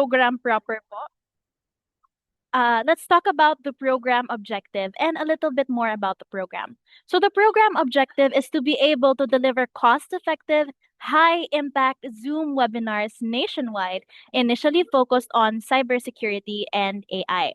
program proper po. Let's talk about the program objective and a little bit more about the program. So the program objective is to be able to deliver cost-effective, high-impact Zoom webinars nationwide, initially focused on cybersecurity and AI.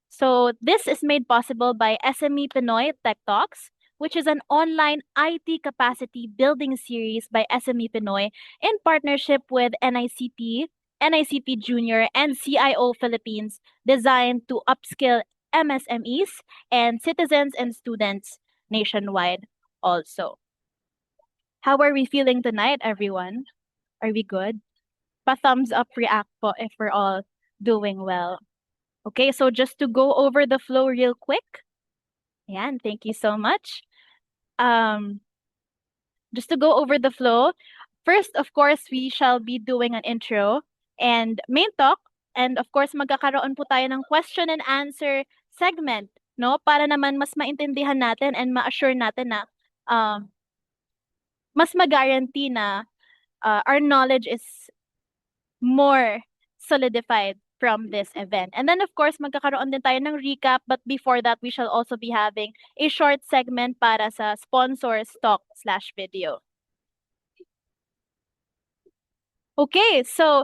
So this is made possible by SME Pinoy Tech Talks, which is an online IT capacity building series by SME Pinoy in partnership with NICP, NICP Junior, and CIO Philippines, designed to upskill MSMEs and citizens and students nationwide also. How are we feeling tonight, everyone? Are we good? Pa-thumbs up react po if we're all doing well. Okay, so just to go over the flow real quick. Ayan, thank you so much. Just to go over the flow, first, of course, we shall be doing an intro and main talk. And of course, magkakaroon po tayo ng question and answer segment, no? Para naman mas maintindihan natin and ma-assure natin na mas ma-guarantee na our knowledge is more solidified from this event. And then, of course, magkakaroon din tayo ng recap. But before that, we shall also be having a short segment para sa sponsors talk/video. Okay, so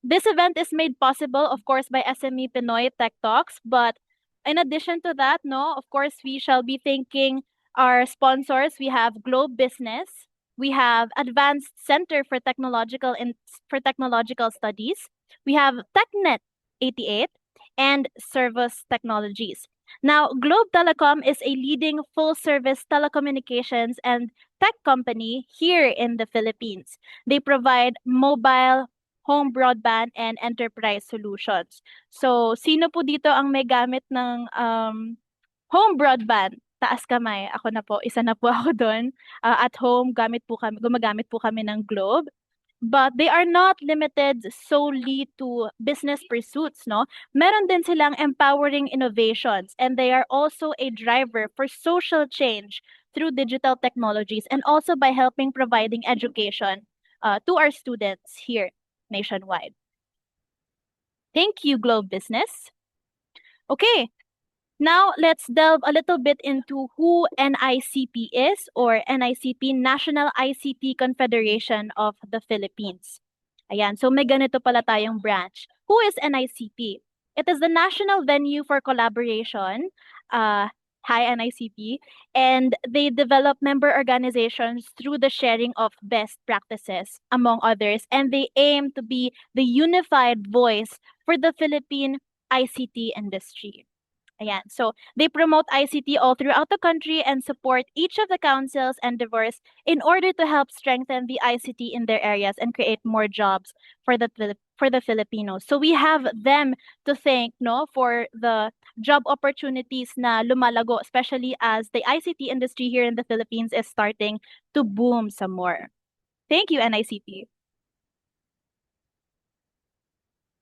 this event is made possible, of course, by SME Pinoy Tech Talks. But in addition to that, no, of course, we shall be thanking our sponsors. We have Globe Business. We have Advanced Center for Technological Studies. We have TechNet 88 and Service Technologies. Now, Globe Telecom is a leading full-service telecommunications and tech company here in the Philippines. They provide mobile, home broadband, and enterprise solutions. So, sino po dito ang may gamit ng home broadband? Taas kamay. Ako na po. Isa na po ako doon. At home, gumagamit po kami ng Globe. But they are not limited solely to business pursuits, no? Meron din silang empowering innovations, and they are also a driver for social change through digital technologies and also by helping providing education to our students here nationwide. Thank you, Globe Business. Okay, now let's delve a little bit into who NICP is, or NICP, National ICT Confederation of the Philippines. Ayan, so may ganito pala tayong branch. Who is NICP? It is the national venue for collaboration, hi NICP, and they develop member organizations through the sharing of best practices, among others, and they aim to be the unified voice for the Philippine ICT industry. Ayan. So they promote ICT all throughout the country and support each of the councils and endeavors in order to help strengthen the ICT in their areas and create more jobs for the Filipinos. So we have them to thank, no, for the job opportunities na lumalago, especially as the ICT industry here in the Philippines is starting to boom some more. Thank you, NICP.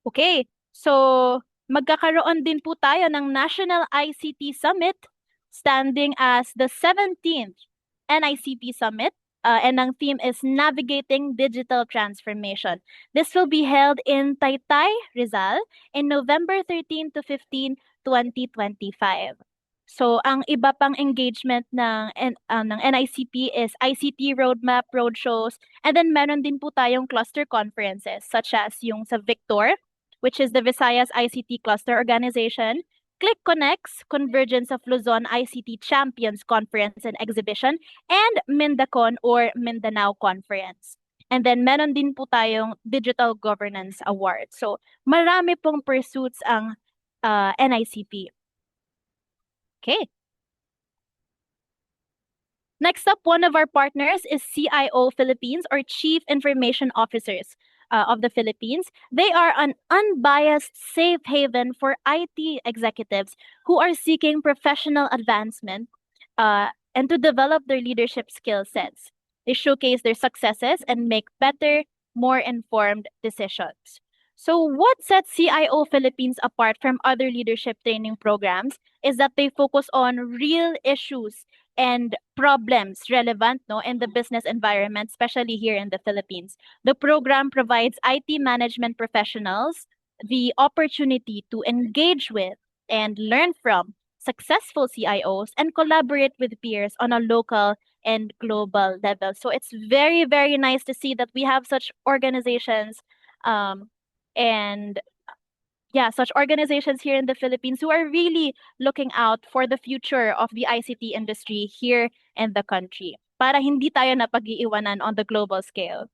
Okay, so magkakaroon din po tayo ng National ICT Summit, standing as the 17th NICP Summit, and ang theme is Navigating Digital Transformation. This will be held in Taytay, Rizal, in November 13 to 15, 2025. So, ang iba pang engagement ng NICP is ICT Roadmap, roadshows, and then meron din po tayong cluster conferences, such as yung sa Victor, which is the Visayas ICT Cluster Organization, Click Connects, Convergence of Luzon ICT Champions Conference and Exhibition, and Mindacon or Mindanao Conference. And then meron din po tayong Digital Governance Award. So marami pong pursuits ang NICP. Okay. Next up, one of our partners is CIO Philippines, or Chief Information Officers of the Philippines. They are an unbiased safe haven for IT executives who are seeking professional advancement and to develop their leadership skill sets. They showcase their successes and make better, more informed decisions. So what sets CIO Philippines apart from other leadership training programs is that they focus on real issues and problems relevant in the business environment, especially here in the Philippines. The program provides IT management professionals the opportunity to engage with and learn from successful CIOs and collaborate with peers on a local and global level. So it's very, very nice to see that we have such organizations um, and yeah, such organizations here in the Philippines who are really looking out for the future of the ICT industry here in the country para hindi tayo napag-iiwanan on the global scale.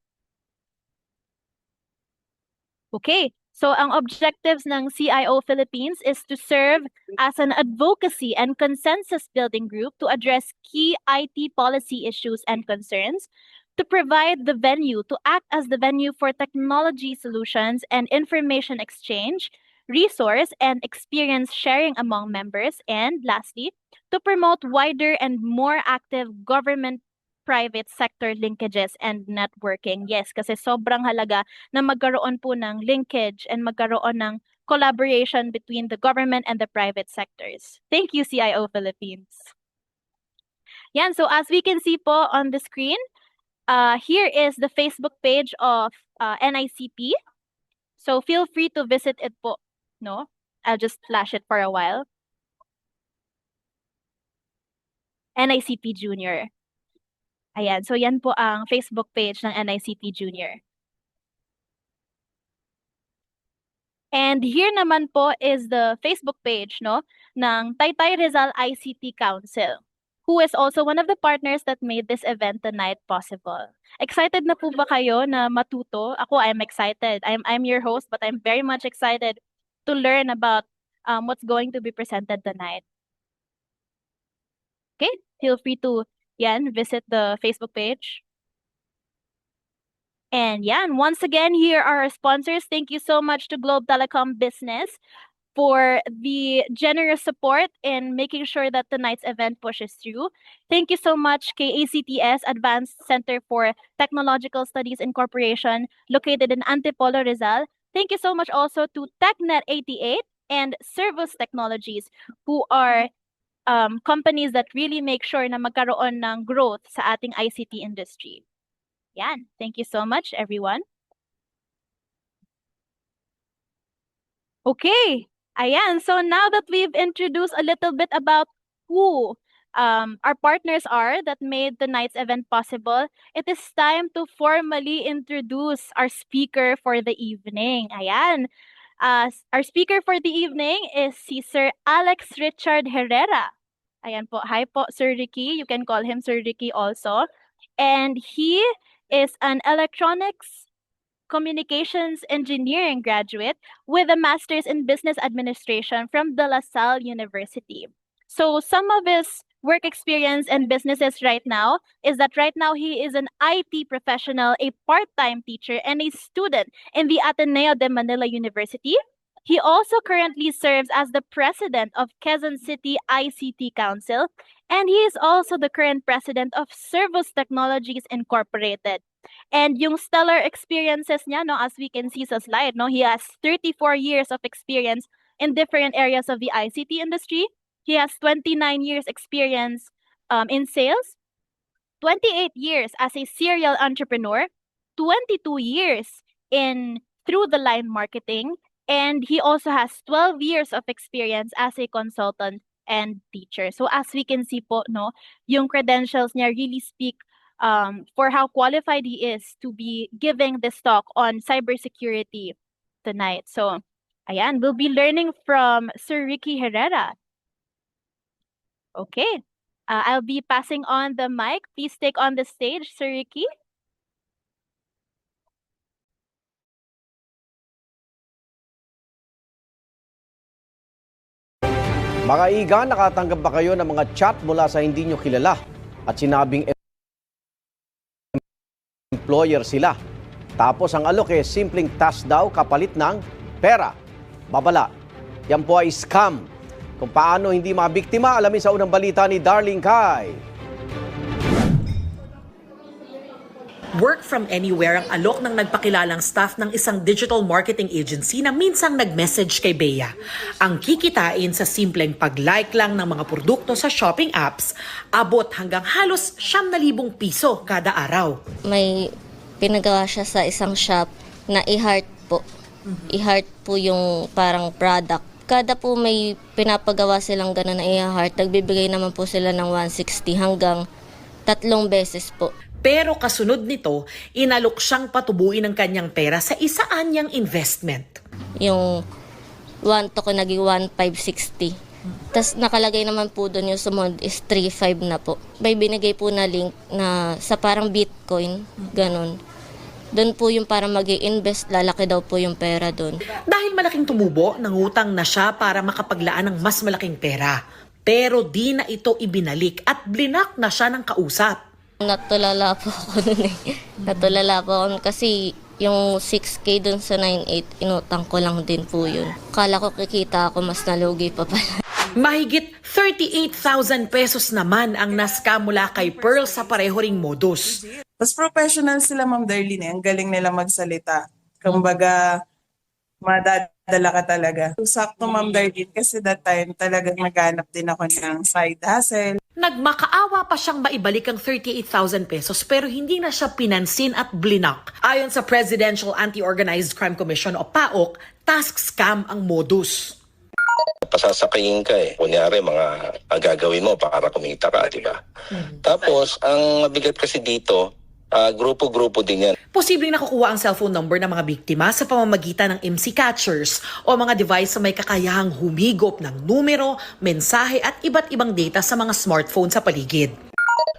Okay, so ang objectives ng CIO Philippines is to serve as an advocacy and consensus building group to address key IT policy issues and concerns, to provide the venue, to act as the venue for technology solutions and information exchange, resource and experience sharing among members, and lastly, to promote wider and more active government private sector linkages and networking. Yes, kasi sobrang halaga na magkaroon po ng linkage and magkaroon ng collaboration between the government and the private sectors. Thank you, CIO Philippines. Yan, so as we can see po on the screen, here is the Facebook page of NICP. So feel free to visit it po, no? I'll just flash it for a while. NICP Junior. Ayan, so yan po ang Facebook page ng NICP Junior. And here naman po is the Facebook page ng Taytay Rizal ICT Council, who is also one of the partners that made this event tonight possible. Excited na po ba kayo na matuto? Ako, I'm excited. I'm your host, but I'm very much excited to learn about what's going to be presented tonight. Okay, feel free to visit the Facebook page. And once again, here are our sponsors. Thank you so much to Globe Telecom Business for the generous support in making sure that tonight's event pushes through. Thank you so much, KACTS Advanced Center for Technological Studies Incorporation, located in Antipolo, Rizal. Thank you so much also to TechNet 88 and Servus Technologies, who are companies that really make sure na magkaroon ng growth sa ating ICT industry. Yan. Thank you so much, everyone. Okay. Ayan. So now that we've introduced a little bit about who our partners are that made tonight's event possible, it is time to formally introduce our speaker for the evening. Ayan. Our speaker for the evening is si Sir Alex Richard Herrera. Ayan po. Hi po, Sir Ricky. You can call him Sir Ricky also. And he is an electronics communications engineering graduate with a master's in business administration from De La Salle University. So some of his work experience and businesses right now is that right now he is an IT professional, a part-time teacher, and a student in the Ateneo de Manila University. He also currently serves as the president of Quezon City ICT Council, and he is also the current president of Servus Technologies Incorporated. And yung stellar experiences niya, as we can see sa slide, he has 34 years of experience in different areas of the ICT industry. He has 29 years experience in sales, 28 years as a serial entrepreneur, 22 years in through-the-line marketing, and he also has 12 years of experience as a consultant and teacher. So as we can see po, yung credentials niya really speak for how qualified he is to be giving this talk on cybersecurity tonight. So, ayan, we'll be learning from Sir Ricky Herrera. Okay, I'll be passing on the mic. Please take on the stage, Sir Ricky. Mga iga, nakatanggap ba kayo ng mga chat mula sa hindi nyo kilala at sinabing employer sila? Tapos ang alok simpleng task daw kapalit ng pera. Babala, yan po ay scam. Kung paano hindi mabiktima, alamin sa unang balita ni Darling Kai. Work from anywhere ang alok ng nagpakilalang staff ng isang digital marketing agency na minsang nag-message kay Bea. Ang kikitain sa simpleng pag-like lang ng mga produkto sa shopping apps, abot hanggang halos 9,000 piso kada araw. May pinagawa siya sa isang shop na i-heart po. I-heart po yung parang product. Kada po may pinapagawa silang gano'n na i-heart, nagbibigay naman po sila ng 160 hanggang 3 beses po. Pero kasunod nito, inalok siyang patubuin ng kanyang pera sa isaan niyang investment. Yung 1 to ko naging 1,560. Tapos nakalagay naman po doon yung sumunod is 3,500 na po. May binigay po na link na sa parang Bitcoin, ganun. Doon po yung para mag-i-invest, lalaki daw po yung pera doon. Dahil malaking tumubo, nangutang na siya para makapaglaan ng mas malaking pera. Pero di na ito ibinalik at blinak na siya ng kausap. Natulala po ako nun eh. Natulala po ako kasi yung 6K dun sa 9,800, inutang ko lang din po yun. Kala ko kikita ako, mas nalugi pa pala. Mahigit 38,000 pesos naman ang nascam mula kay Pearl sa pareho ring modus. Mas professional sila, Ma'am Darlene. Ang galing nila magsalita. Kumbaga, madadala ka talaga. Sakto, Ma'am Darlene, kasi that time talagang naghanap din ako ng side hustle. Nagmakaawa pa siyang maibalik ang 38,000 pesos pero hindi na siya pinansin at blinak. Ayon sa Presidential Anti-Organized Crime Commission o PAOK, task scam ang modus. Pasasakayin ka eh. Kunyari, mga gagawin mo para kumita ka, di ba? Tapos, ang mabigat kasi dito, grupo-grupo din yan. Posibleng nakukuha ang cellphone number ng mga biktima sa pamamagitan ng MC catchers o mga device na may kakayahang humigop ng numero, mensahe at iba't ibang data sa mga smartphone sa paligid.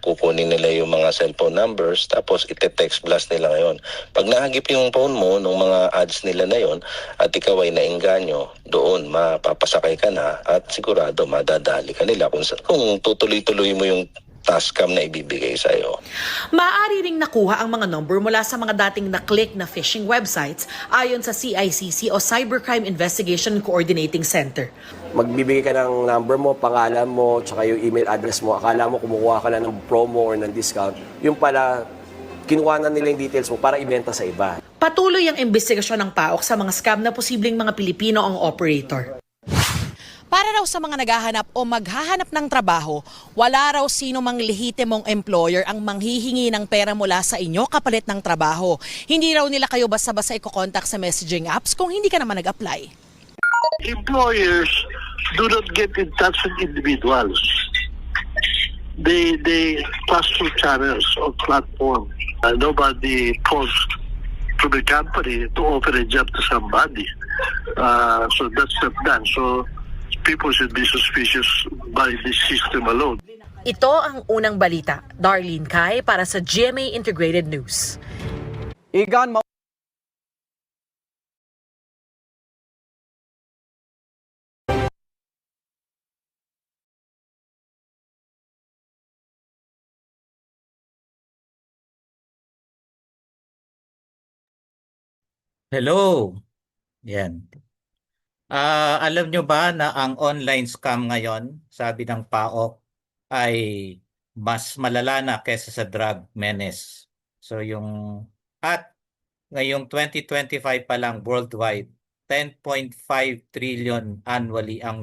Kukunin nila yung mga cellphone numbers, tapos ite-text blast nila ngayon. Pag nahagip yung phone mo ng mga ads nila na yon at ikaw ay naengganyo, doon mapapasakay ka na at sigurado madadali ka nila kung tutuloy-tuloy mo yung task cam na ibibigay sa'yo. Maaari ring nakuha ang mga number mula sa mga dating na-click na phishing websites ayon sa CICC o Cybercrime Investigation Coordinating Center. Magbibigay ka ng number mo, pangalan mo, tsaka yung email address mo. Akala mo kumukuha ka na ng promo or ng discount. Yung pala, kinuha na nila yung details mo para ibenta sa iba. Patuloy ang investigasyon ng PAOK sa mga scam na posibleng mga Pilipino ang operator. Para raw sa mga naghahanap o maghahanap ng trabaho, wala raw sino mang lehitimong employer ang manghihingi ng pera mula sa inyo kapalit ng trabaho. Hindi raw nila kayo basta-basta i-contact sa messaging apps kung hindi ka naman nag-apply. Employers do not get in touch with individuals. They pass through channels or platform. Nobody calls to the company to offer a job to somebody. So that's not done. So people should be suspicious by this system alone. Ito ang unang balita. Darlene Kai para sa GMA Integrated News. Igan, Hello. Yan. Alam nyo ba na ang online scam ngayon, sabi ng PAOK, ay mas malala na kesa sa drug menace. So at ngayong 2025 pa lang worldwide, 10.5 trillion annually ang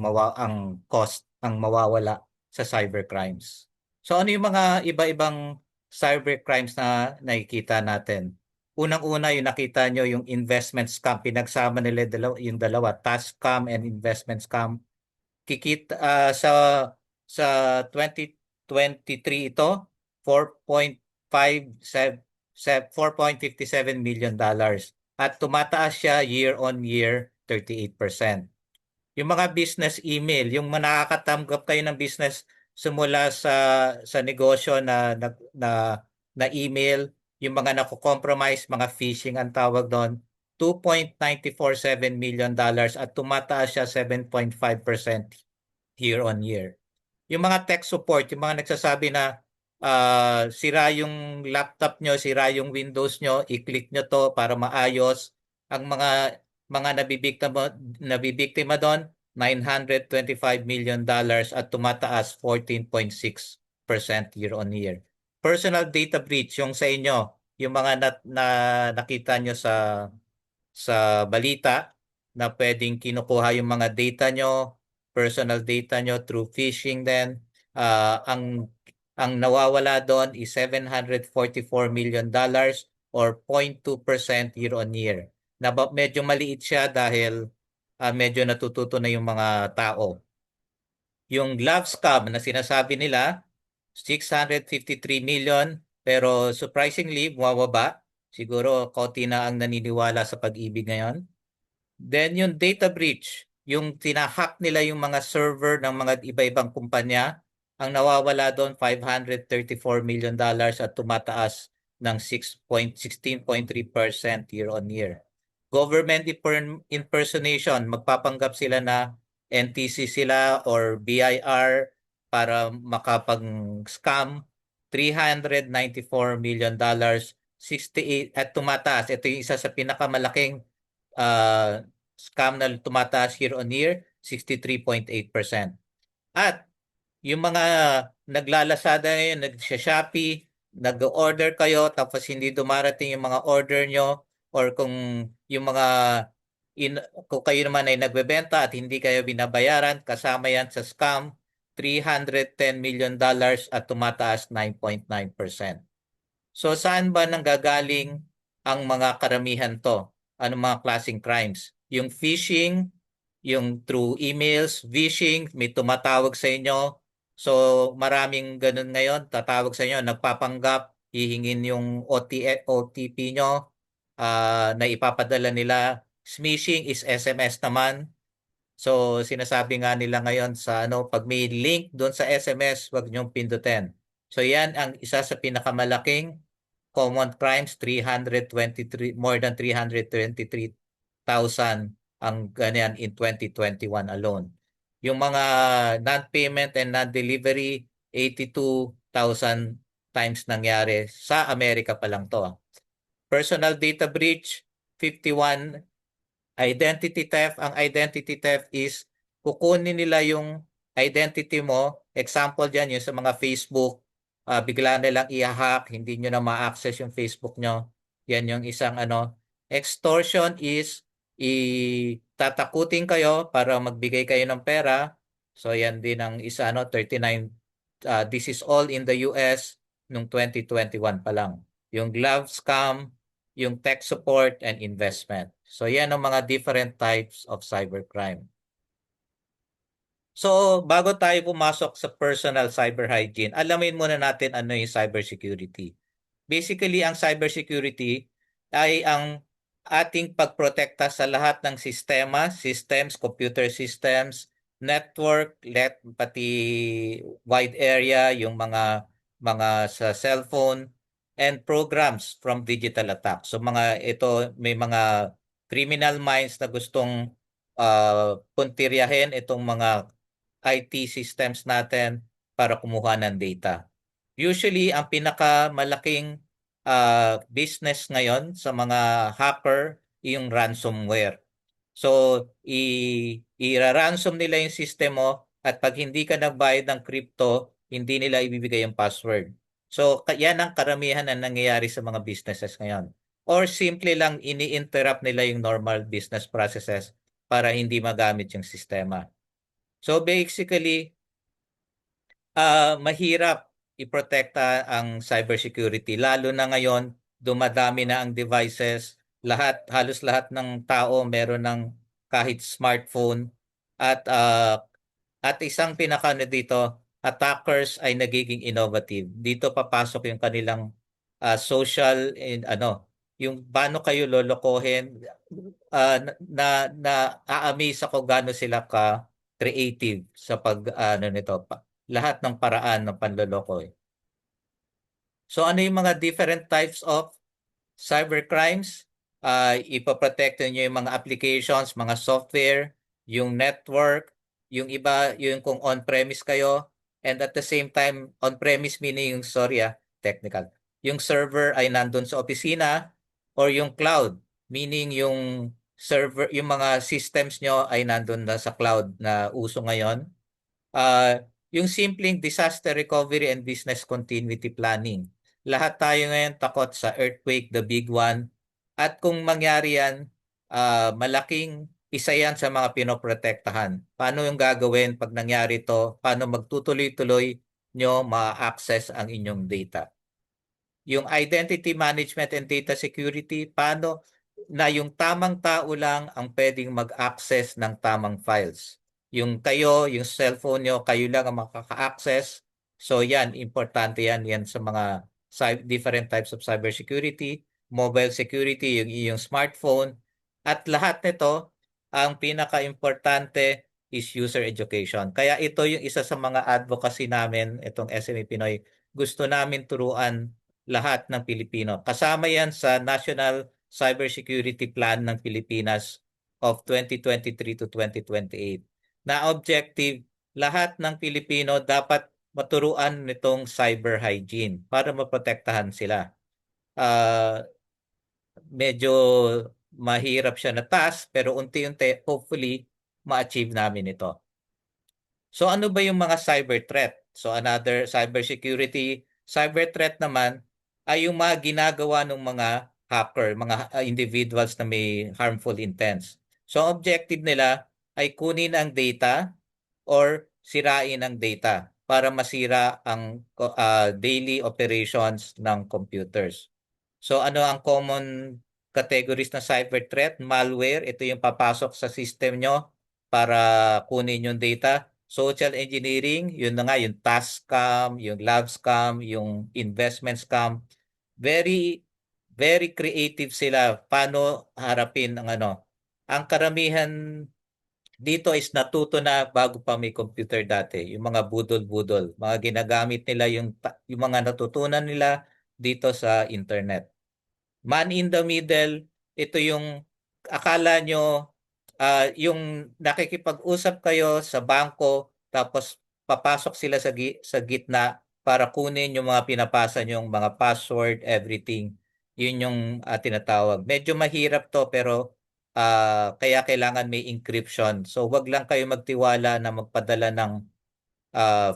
cost ang mawawala sa cybercrimes. So ano yung mga iba-ibang cybercrimes na nakikita natin? Unang-una yung nakita nyo yung investment scam, pinagsama nila yung dalawa, task scam and investment scam. Sa 2023 ito, 4.57 million dollars at tumataas siya year on year 38%. Yung mga business email, yung nakakatanggap kayo ng business simula sa negosyo na email, yung mga nako-compromise, mga phishing ang tawag doon, 2.947 million dollars at tumataas siya 7.5% year on year. Yung mga tech support, yung mga nagsasabi na sira yung laptop nyo, sira yung Windows nyo, i-click nyo to para maayos. Ang mga nabibiktima doon, 925 million dollars at tumataas 14.6% year on year. Personal data breach, yung sa inyo, yung mga nakita nyo sa balita na pwedeng kinukuha yung mga data nyo, personal data nyo through phishing then ang nawawala doon is $744 million or 0.2% year on year. Medyo maliit siya dahil medyo natututo na yung mga tao. Yung love scam na sinasabi nila, 653 million, pero surprisingly, bumababa. Siguro konti na ang naniniwala sa pag-ibig ngayon. Then yung data breach, yung tinahack nila yung mga server ng mga iba-ibang kumpanya, ang nawawala doon $534 million at tumataas ng 16.3% year on year. Government impersonation, magpapanggap sila na NTC sila or BIR para makapag-scam, $394 million, 68 at tumataas. Ito yung isa sa pinakamalaking scam na tumataas year on year, 63.8%. At yung mga naglalasada ngayon, nag-Shopee, nag-order kayo tapos hindi dumarating yung mga order nyo or kung yung mga kung kayo naman ay nagbebenta at hindi kayo binabayaran, kasama yan sa scam, $310 million at tumataas 9.9%. So saan ba nanggagaling ang mga karamihan to? Ano mga klaseng crimes? Yung phishing, yung through emails, phishing, may tumatawag sa inyo. So maraming ganun ngayon, tatawag sa inyo, nagpapanggap, hihingin yung OTP nyo na ipapadala nila. Smishing is SMS naman. So sinasabi nga nila ngayon sa pag may link doon sa SMS, wag niyong pindutin. So yan ang isa sa pinakamalaking common crimes, more than 323,000 ang ganyan in 2021 alone. Yung mga non-payment and non-delivery, 82,000 times nangyari. Sa Amerika pa lang to. Personal data breach, 51. Identity theft, ang identity theft is kukunin nila yung identity mo. Example dyan, yung sa mga Facebook, bigla nilang i-hack, hindi nyo na ma-access yung Facebook nyo. Yan yung isang Extortion is tatakutin kayo para magbigay kayo ng pera. So yan din ang isa 39. This is all in the US nung 2021 pa lang. Yung glove scam, yung tech support and investment. So yan ang mga different types of cybercrime. So bago tayo pumasok sa personal cyber hygiene, alamin muna natin ano yung cybersecurity. Basically, ang cybersecurity ay ang ating pagprotekta sa lahat ng systems, computer systems, network, pati wide area, yung mga sa cellphone, and programs from digital attack. So may mga criminal minds na gustong puntiryahin itong mga IT systems natin para kumuha ng data. Usually, ang pinakamalaking business ngayon sa mga hacker yung ransomware. So, i-ransom nila yung system mo at pag hindi ka nagbayad ng crypto, hindi nila ibibigay yung password. So, yan ang karamihan na nangyayari sa mga businesses ngayon. Or simple lang ini-interrupt nila yung normal business processes para hindi magamit yung sistema. So basically, mahirap iprotekta ang cybersecurity. Lalo na ngayon, dumadami na ang devices. Halos lahat ng tao meron ng kahit smartphone. At isang dito, attackers ay nagiging innovative. Dito papasok yung kanilang social and yung paano kayo lolokohin. Na-amaze ako gaano sila creative sa lahat ng paraan ng panloloko. So ano yung mga different types of cybercrimes? Ipoprotect nyo yung mga applications, mga software, yung network, yung iba, yung kung on-premise kayo, and at the same time, on-premise meaning yung, technical. Yung server ay nandun sa opisina, or yung cloud, meaning yung server, yung mga systems nyo ay nandun na sa cloud na uso ngayon. Yung simpleng disaster recovery and business continuity planning. Lahat tayo ngayon takot sa earthquake, the big one. At kung mangyari yan, malaking isa yan sa mga pinoprotektahan. Paano yung gagawin pag nangyari to? Paano magtutuloy-tuloy nyo ma-access ang inyong data? Yung identity management and data security, paano na yung tamang tao lang ang pwedeng mag-access ng tamang files. Yung kayo, yung cellphone nyo, kayo lang ang makaka-access. So yan, importante yan sa mga different types of cybersecurity, mobile security, yung iyong smartphone. At lahat nito, ang pinaka-importante is user education. Kaya ito yung isa sa mga advocacy namin, itong SME Pinoy. Gusto namin turuan lahat ng Pilipino. Kasama yan sa National Cybersecurity Plan ng Pilipinas of 2023 to 2028. Na objective, lahat ng Pilipino dapat maturuan nitong cyber hygiene para maprotektahan sila. Medyo mahirap siya na task pero unti-unti hopefully ma-achieve namin ito. So ano ba yung mga cyber threat? So another cyber threat naman ay yung mga ginagawa ng mga hacker, mga individuals na may harmful intents. So objective nila ay kunin ang data or sirain ang data para masira ang daily operations ng computers. So ano ang common categories na cyber threat? Malware, ito yung papasok sa system nyo para kunin yung data. Social engineering, yun na nga, yung task scam, yung lab scam, yung investment scam. Very, very creative sila paano harapin ang ano. Ang karamihan dito is natuto na bago pa may computer dati. Yung mga budol-budol. Mga ginagamit nila yung mga natutunan nila dito sa internet. Man in the middle, ito yung akala nyo, yung nakikipag-usap kayo sa bangko, tapos papasok sila sa gitna para kunin yung mga pinapasa nyo, yung mga password, everything. Yun yung tinatawag. Medyo mahirap to pero kaya kailangan may encryption. So wag lang kayo magtiwala na magpadala ng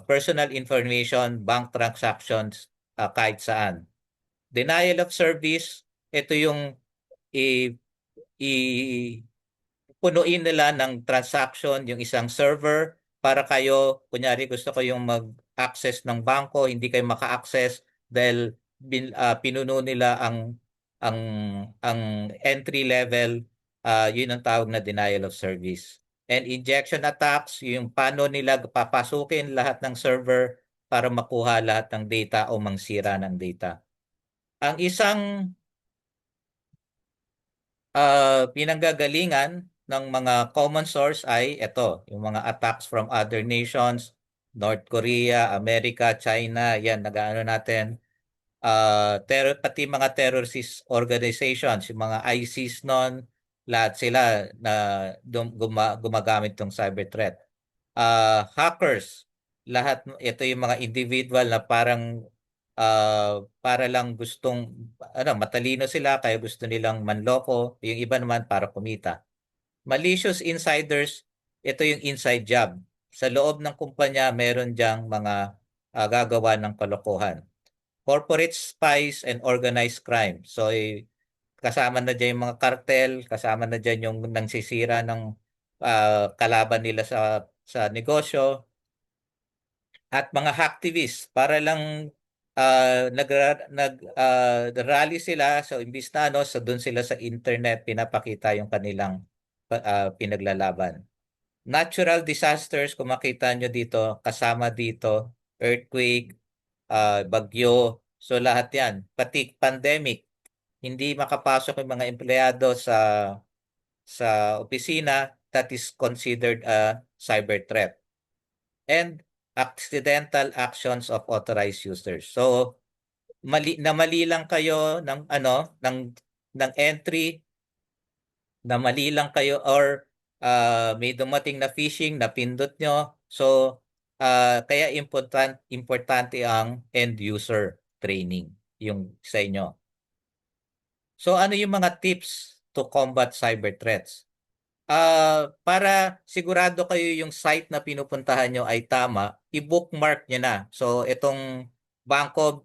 personal information, bank transactions, kahit saan. Denial of service, ito yung punuin nila ng transaction yung isang server para kayo, kunyari gusto ko yung mag-access ng bangko, hindi kayo maka-access dahil pinuno nila ang entry level, yun ang tawag na denial of service. And injection attacks, yung paano nila papasukin lahat ng server para makuha lahat ng data o mangsira ng data. Ang isang pinanggagalingan ng mga common source ay ito, yung mga attacks from other nations, North Korea, America, China, yan, nag-ano natin. Pati mga terrorist organizations, yung mga ISIS noon, lahat sila na gumagamit ng cyber threat. Hackers, lahat, ito yung mga individual na parang para lang gustong matalino sila kaya gusto nilang manloko, yung iba naman para kumita. Malicious insiders, ito yung inside job. Sa loob ng kumpanya meron diyang mga gagawa ng kalokohan. Corporate spies and organized crime. So kasama na dyan yung mga kartel, kasama na dyan yung nangsisira ng kalaban nila sa negosyo. At mga hacktivists para lang nag-rally sila so imbis na so doon sila sa internet pinapakita yung kanilang pinaglalaban. Natural disasters, kung makita nyo dito, kasama dito earthquake, bagyo, so lahat yan. Pati pandemic, hindi makapasok yung mga empleyado sa opisina, that is considered a cyber threat. And accidental actions of authorized users. So mali lang kayo ng entry, na mali lang kayo or may dumating na phishing na pindot nyo. So kaya importante ang end user training yung sa inyo. So ano yung mga tips to combat cyber threats? Para sigurado kayo yung site na pinupuntahan nyo ay tama, i-bookmark nyo na. So itong bangko,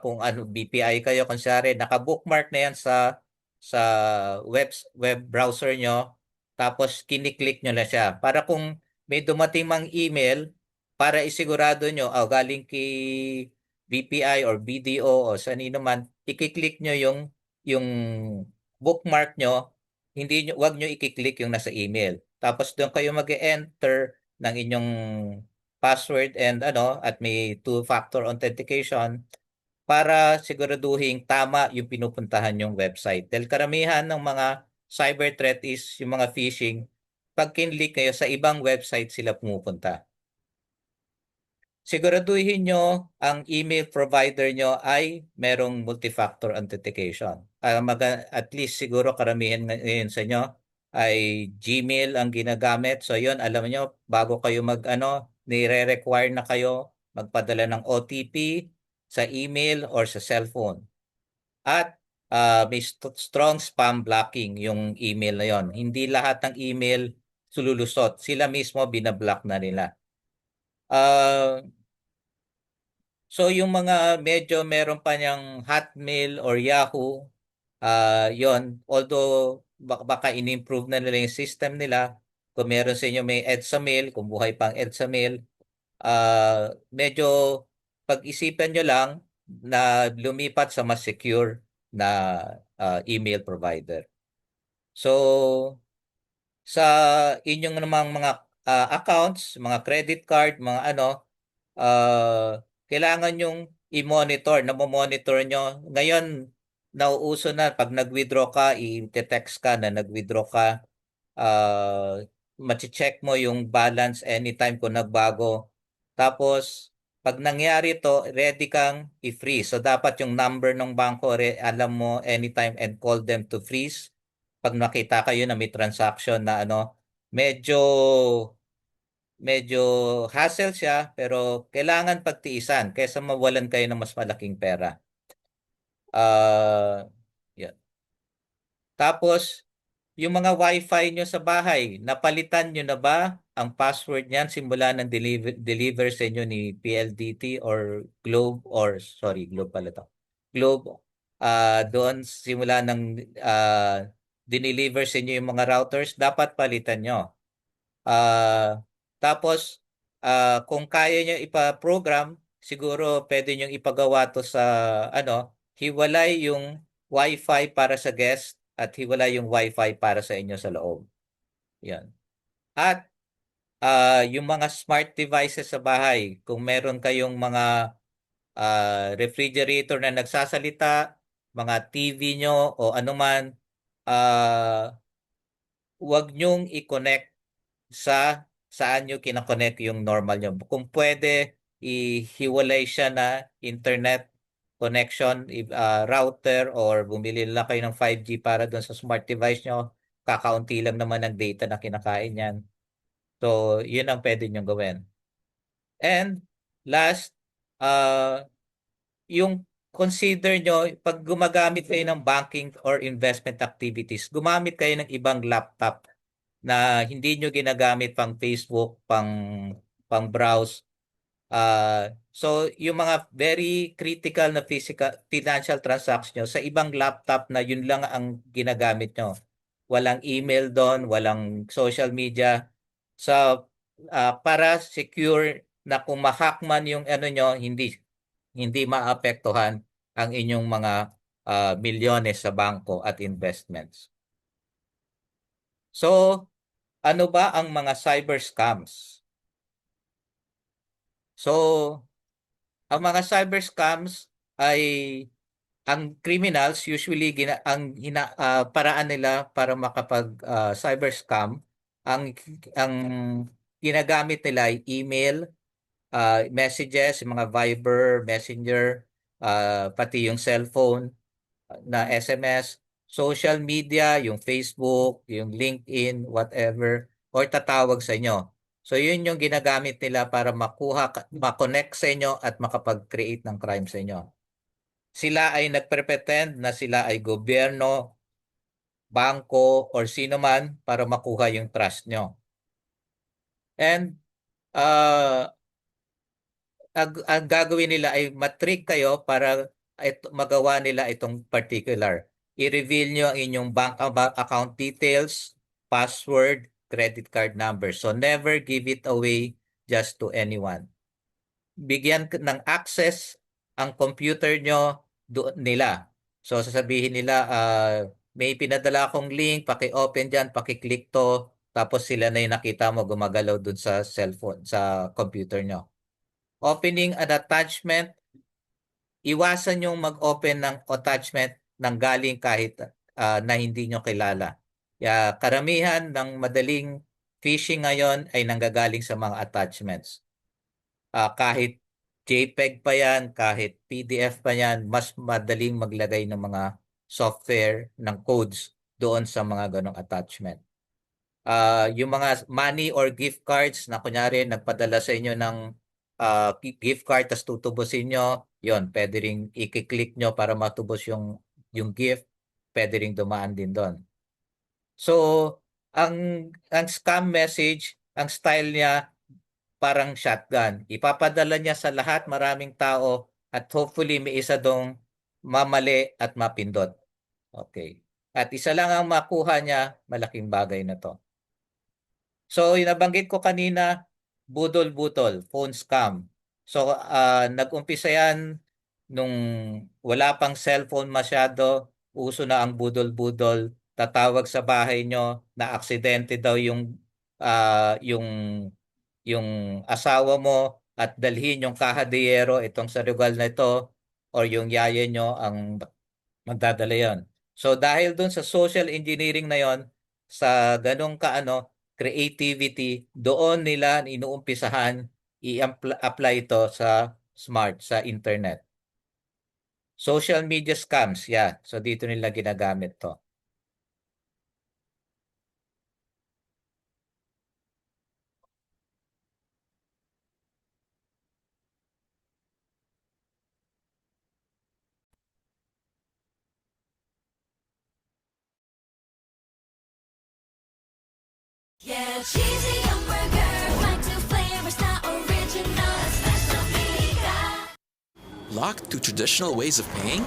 kung ano BPI kayo, kunyari naka-bookmark na yan sa web browser nyo, tapos kiniklik nyo na siya. Para kung may dumating mang email, para isigurado nyo, galing kay BPI or BDO o sanino man, ikiklik nyo yung bookmark nyo, wag nyo ikiklik yung nasa email. Tapos doon kayo mag-enter ng inyong password and at may two-factor authentication para siguraduhin tama yung pinupuntahan yung website. Dahil karamihan ng mga cyber threat is yung mga phishing, pag kinlik kayo sa ibang website sila pumupunta. Siguraduhin nyo ang email provider nyo ay merong multi-factor authentication. At least siguro karamihan ngayon sa inyo ay Gmail ang ginagamit. So yun, alam nyo, bago kayo nire-require na kayo magpadala ng OTP sa email or sa cellphone. At may strong spam blocking yung email na yon. Hindi lahat ng email sululusot. Sila mismo binablock na nila. So yung mga medyo meron pa niyang Hotmail or Yahoo, yon, although baka in-improve na nila yung system nila, kung meron sa inyo may EDSA mail, kung buhay pang EDSA mail, medyo pag-isipan nyo lang na lumipat sa mas secure na email provider. So sa inyong namang mga accounts, mga credit card, mga kailangan yung i-monitor, na-monitor nyo. Ngayon, nauuso na, pag nag-withdraw ka, i-text ka na nag-withdraw ka, machi-check mo yung balance anytime kung nagbago. Tapos, pag nangyari to, ready kang i-freeze. So, dapat yung number ng bangko, alam mo anytime and call them to freeze. Pag nakita kayo na may transaction na medyo hassle siya, pero kailangan pagtiisan kaysa mawalan kayo ng mas malaking pera. Yeah. Tapos, yung mga wifi nyo sa bahay, napalitan nyo na ba ang password niyan simula ng deliver sa inyo ni PLDT or Globe, Globe pala to. Globe, doon simula ng dineliver sa inyo yung mga routers, dapat palitan nyo. Tapos, kung kaya nyo ipa-program, siguro pwede nyo ipagawa to sa, hiwalay yung Wi-Fi para sa guest at hiwalay yung Wi-Fi para sa inyo sa loob. Yan. At yung mga smart devices sa bahay, kung meron kayong mga refrigerator na nagsasalita, mga TV nyo o anuman, huwag nyong i-connect saan nyo kinakonect yung normal nyo. Kung pwede, ihiwalay siya na internet connection, router, or bumili lang kayo ng 5G para doon sa smart device nyo. Kakaunti lang naman ang data na kinakain yan. So, yun ang pwede nyo gawin. And last, yung consider nyo, pag gumagamit kayo ng banking or investment activities, gumamit kayo ng ibang laptop na hindi nyo ginagamit pang Facebook, pang browse. So yung mga very critical na financial transactions nyo sa ibang laptop na yun lang ang ginagamit nyo. Walang email doon, walang social media. So para secure na kung ma-hack man yung nyo, hindi maapektuhan ang inyong mga milyones sa bangko at investments. So, ano ba ang mga cyber scams? So, ang mga cyber scams ay ang criminals usually paraan nila para makapag cyber scam ang ginagamit nila ay email, messages, mga Viber, Messenger, pati yung cellphone na SMS, social media, yung Facebook, yung LinkedIn, whatever, or tatawag sa inyo. So yun yung ginagamit nila para ma-connect sa inyo at makapag-create ng crime sa inyo. Sila ay nagpretend na sila ay gobyerno, bangko, or sino man para makuha yung trust nyo. And ang gagawin nila ay matrig kayo para magawa nila itong particular. I-reveal nyo ang inyong bank account details, password, credit card number. So never give it away just to anyone. Bigyan ng access ang computer nyo nila. So sasabihin nila, may pinadala akong link, paki-open dyan, paki-click to, tapos sila na yung nakita mo gumagalaw dun sa cellphone, sa computer nyo. Opening an attachment, iwasan yung mag-open ng attachment ng galing kahit na hindi nyo kilala. Karamihan ng madaling phishing ngayon ay nanggagaling sa mga attachments. Kahit JPEG pa yan, kahit PDF pa yan, mas madaling maglagay ng mga software ng codes doon sa mga ganong attachment. Yung mga money or gift cards na kunyari nagpadala sa inyo ng gift card tas tutubusin nyo, yon pwede ring i-click nyo para matubos yung gift, pwede ring dumaan din doon. So, ang scam message, ang style niya parang shotgun. Ipapadala niya sa lahat, maraming tao, at hopefully may isa dong mamali at mapindot. Okay. At isa lang ang makuha niya, malaking bagay na to. So, nabanggit ko kanina, budol-butol, phone scam. So, nag-umpisa yan nung wala pang cellphone masyado, uso na ang budol-budol, tatawag sa bahay nyo na aksidente daw yung asawa mo at dalhin yung kahadiyero, itong sa lugar na ito, or yung yaya nyo ang magdadala yon. So dahil dun sa social engineering na yon, sa ganong creativity, doon nila inuumpisahan i-apply ito sa internet. Social media scams, yeah. So dito nila ginagamit to. Yeah, cheesy hamburger, like two flavors, not original, special Pika. Locked to traditional ways of paying?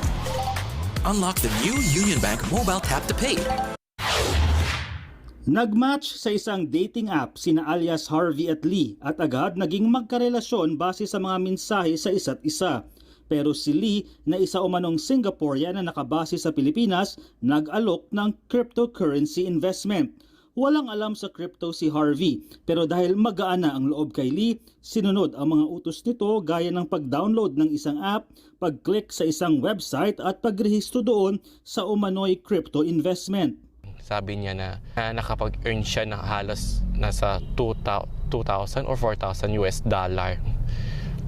Unlock the new Union Bank Mobile Tap to Pay. Nagmatch sa isang dating app sina alias Harvey at Lee at agad naging magkarelasyon base sa mga mensahe sa isa't isa. Pero si Lee na isa umanong Singaporean na nakabase sa Pilipinas, nag-alok ng cryptocurrency investment. Walang alam sa crypto si Harvey, pero dahil magaan na ang loob kay Lee, sinunod ang mga utos nito gaya ng pag-download ng isang app, pag-click sa isang website at pagrehistro doon sa umano'y crypto investment. Sabi niya na nakapag-earn siya ng halos nasa 2,000 or 4,000 US dollar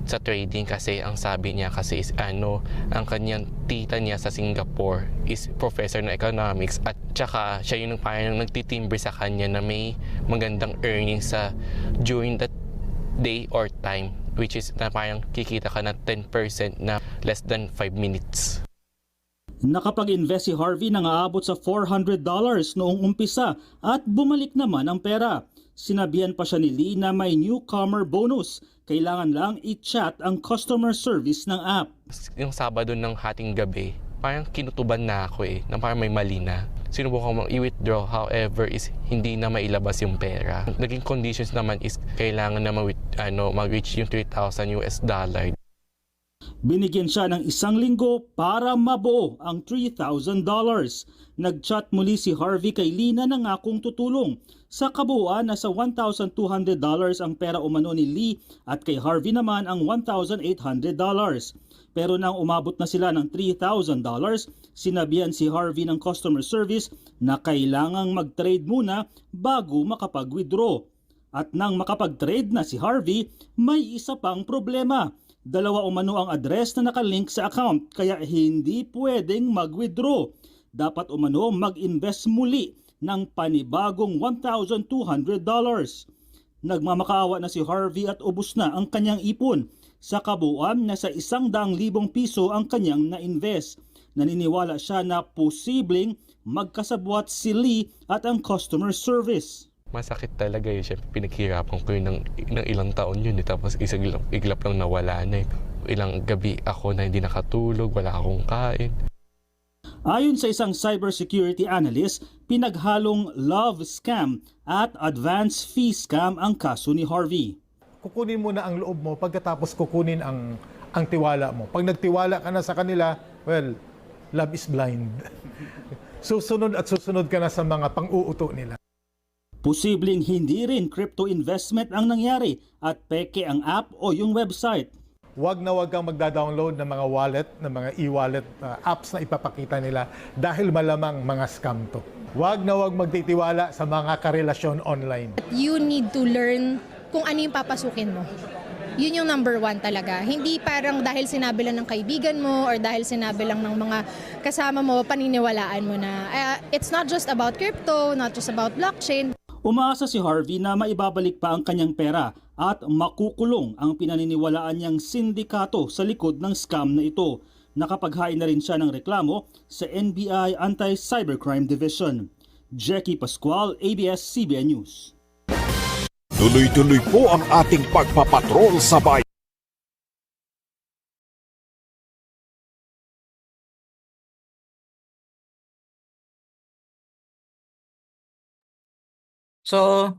sa trading kasi ang sabi niya kasi is ang kanyang tita niya sa Singapore is professor ng economics at tsaka siya yung parang nagtitimbre sa kanya na may magandang earnings sa during that day or time, which is na parang kikita ka na 10% na less than 5 minutes. Nakapag-invest si Harvey nang aabot sa $400 noong umpisa at bumalik naman ang pera. Sinabihan pa siya ni Lee na may newcomer bonus. Kailangan lang i-chat ang customer service ng app. Yung Sabado ng hating gabi, parang kinutuban na ako na parang may mali na. Sinubukan mong i-withdraw, however is hindi na mailabas yung pera. Naging conditions naman is kailangan na mag-reach yung 3,000 US dollar. Binigyan siya ng 1 linggo para mabuo ang $3,000. Nag-chat muli si Harvey kay Lee na nangakong tutulong. Sa kabuuan, nasa $1,200 ang pera umano ni Lee at kay Harvey naman ang $1,800. Pero nang umabot na sila ng $3,000, sinabihan si Harvey ng customer service na kailangang mag-trade muna bago makapag-withdraw. At nang makapag-trade na si Harvey, may isa pang problema. Dalawa umano ang address na nakalink sa account kaya hindi pwedeng mag-withdraw. Dapat umano mag-invest muli ng panibagong $1,200. Nagmamakaawa na si Harvey at ubos na ang kanyang ipon. Sa kabuuan, nasa 100,000 piso ang kanyang na-invest. Naniniwala siya na posibleng magkasabwat si Lee at ang customer service. masakit talaga eh. Siyempre, pinaghirapan ko yun ng ilang taon yun eh. Tapos iglap lang nawala na eh. Ilang gabi ako na hindi nakatulog, wala akong kain. Ayon sa isang cybersecurity analyst, pinaghalong love scam at advance fee scam ang kaso ni Harvey. Kukunin mo na ang loob mo pagkatapos kukunin ang tiwala mo. Pag nagtiwala ka na sa kanila, well, love is blind. Susunod at susunod ka na sa mga pang-uuto nila. Posibleng hindi rin crypto investment ang nangyari at peke ang app o yung website. Huwag na huwag kang magda-download ng mga wallet, ng mga e-wallet apps na ipapakita nila dahil malamang mga scam to. Huwag na huwag magtitiwala sa mga karelasyon online. You need to learn kung ano yung papasukin mo. Yun yung number one talaga. Hindi parang dahil sinabi lang ng kaibigan mo or dahil sinabi lang ng mga kasama mo, paniniwalaan mo na. It's not just about crypto, not just about blockchain. Umaasa si Harvey na maibabalik pa ang kanyang pera at makukulong ang pinaniniwalaan niyang sindikato sa likod ng scam na ito. Nakapaghain na rin siya ng reklamo sa NBI Anti-Cybercrime Division. Jackie Pascual, ABS-CBN News. Tuloy-tuloy po ang ating pagpapatrol sa bayan. So,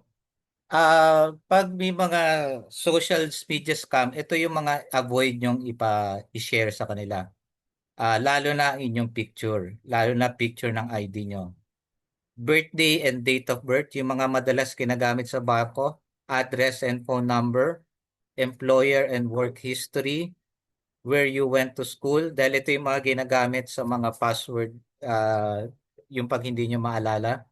pag may mga social media scam, ito yung mga avoid nyong i-share sa kanila. Lalo na ang inyong picture, lalo na picture ng ID nyo. Birthday and date of birth, yung mga madalas ginagamit sa bangko, address and phone number, employer and work history, where you went to school, dahil ito yung mga ginagamit sa mga password, yung pag hindi nyo maalala,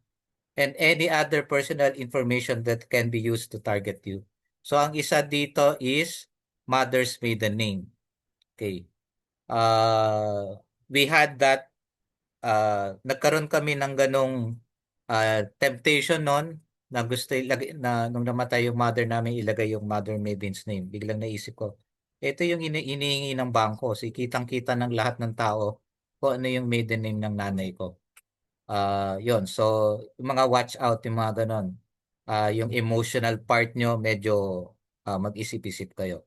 and any other personal information that can be used to target you. So, ang isa dito is mother's maiden name. Okay. We had that, nagkaroon kami ng ganong temptation noon na gusto na nung namatay yung mother namin, ilagay yung mother maiden's name. Biglang naisip ko, ito yung inihingi ng bangko. So, kitang-kita ng lahat ng tao kung ano yung maiden name ng nanay ko. Yun. So, yung mga watch out, yung mga ganon. Yung emotional part nyo, medyo mag-isip-isip kayo.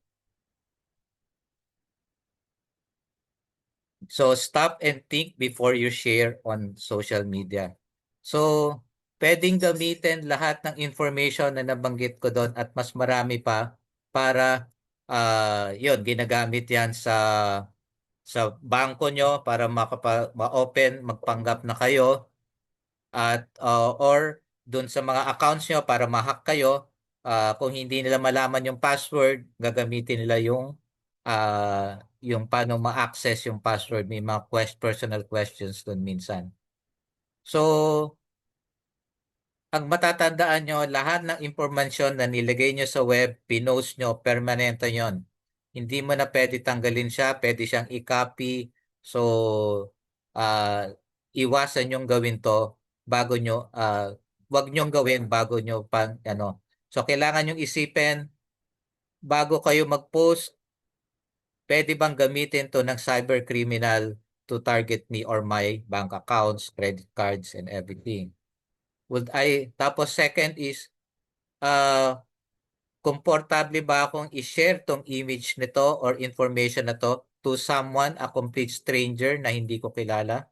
So, stop and think before you share on social media. So, pwedeng gamitin lahat ng information na nabanggit ko doon at mas marami pa para, yun, ginagamit yan sa bangko nyo para ma-open, magpanggap na kayo. At or doon sa mga accounts nyo para ma-hack kayo, kung hindi nila malaman yung password, gagamitin nila yung paano ma-access yung password. May mga personal questions doon minsan. So, ang matatandaan nyo, lahat ng impormasyon na nilagay nyo sa web, pinost nyo, permanente yon. Hindi mo na pwede tanggalin siya, pwede siyang i-copy. So, iwasan yung gawin to bago nyo, wag nyong gawin bago nyo So, kailangan nyong isipin, bago kayo mag-post, pwede bang gamitin to ng cyber criminal to target me or my bank accounts, credit cards, and everything. Tapos second is, komportable ba akong i-share tong image nito or information na to to someone, a complete stranger na hindi ko kilala?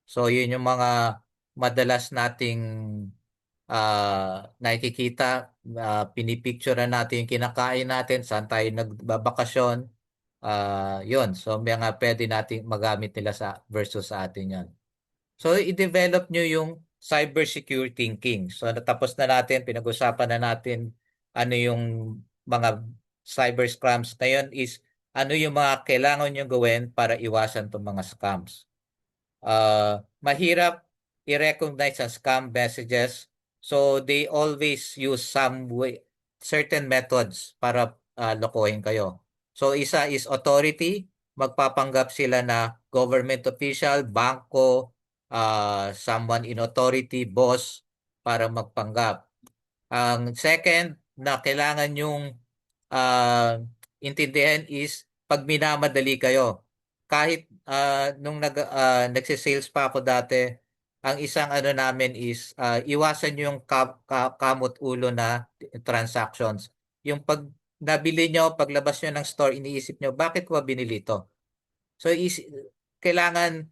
So, yun yung mga madalas nating nakikita, pinipicture na natin yung kinakain natin, saan tayo nagbabakasyon. Yun. So, mga pwede natin magamit nila versus sa atin yan. So, i-develop nyo yung cybersecurity thinking. So, natapos na natin, pinag-usapan na natin ano yung mga cyber scams. Ngayon is, ano yung mga kailangan nyo gawin para iwasan itong mga scams. Mahirap i-recognize ang scam messages. So, they always use certain methods para lokohin kayo. So, isa is authority. Magpapanggap sila na government official, bangko, someone in authority, boss, para magpanggap. Ang second na kailangan yung intindihan is pag minamadali kayo. Kahit nung nagsisales pa ako dati, ang isang ano namin is iwasan yung kamot ulo na transactions. Yung pag nabili nyo, paglabas nyo ng store, iniisip nyo, bakit ko ba binili ito? So kailangan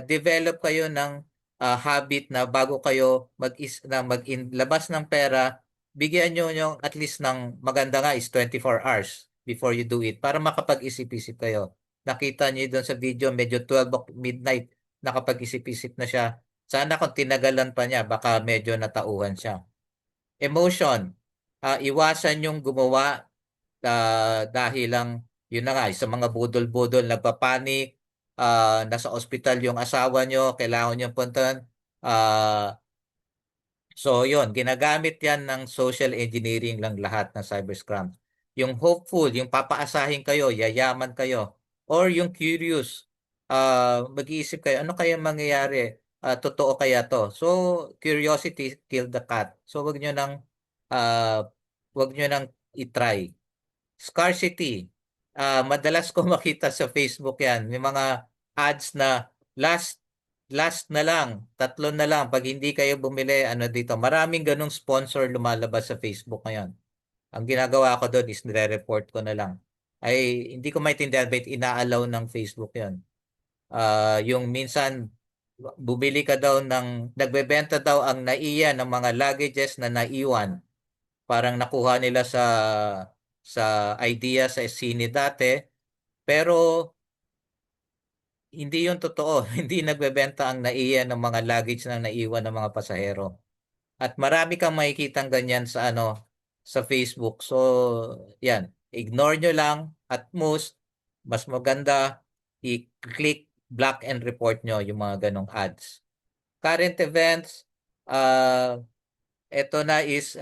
develop kayo ng habit na bago kayo labas ng pera, bigyan nyo yung at least ng maganda nga is 24 hours before you do it para makapag-isip-isip kayo. Nakita nyo doon sa video, medyo 12 midnight, nakapag-isip-isip na siya. Sana kung tinagalan pa niya, baka medyo natauhan siya. Emotion, iwasan yung gumawa dahil lang, yun na nga, sa mga budol-budol, nagpapanik, nasa ospital yung asawa nyo, kailangan nyo puntahan. So yun, ginagamit yan ng social engineering lang lahat ng cyber scam. Yung hopeful, yung papaasahin kayo, yayaman kayo. Or yung curious, mag-iisip kayo, ano kaya mangyayari? Totoo kaya to? So, curiosity killed the cat. So, wag nyo nang itry. Scarcity. Madalas ko makita sa Facebook yan. May mga ads na last na lang, 3 na lang. Pag hindi kayo bumili, ano dito. Maraming ganong sponsor lumalabas sa Facebook ngayon. Ang ginagawa ko doon is nire-report ko na lang. Ay, hindi ko maintindihan bakit inaalaw ng Facebook yan. Yung minsan, bubili ka daw nagbebenta daw ang NAIA ng mga luggages na naiwan. Parang nakuha nila sa idea sa sine dati, pero hindi yun totoo. Hindi nagbebenta ang NAIA ng mga luggage na naiwan ng mga pasahero. At marami kang makikitang ganyan sa sa Facebook. So, yan. Ignore nyo lang. At most, mas maganda, i-click, block and report nyo yung mga ganong ads. Current events, ito na is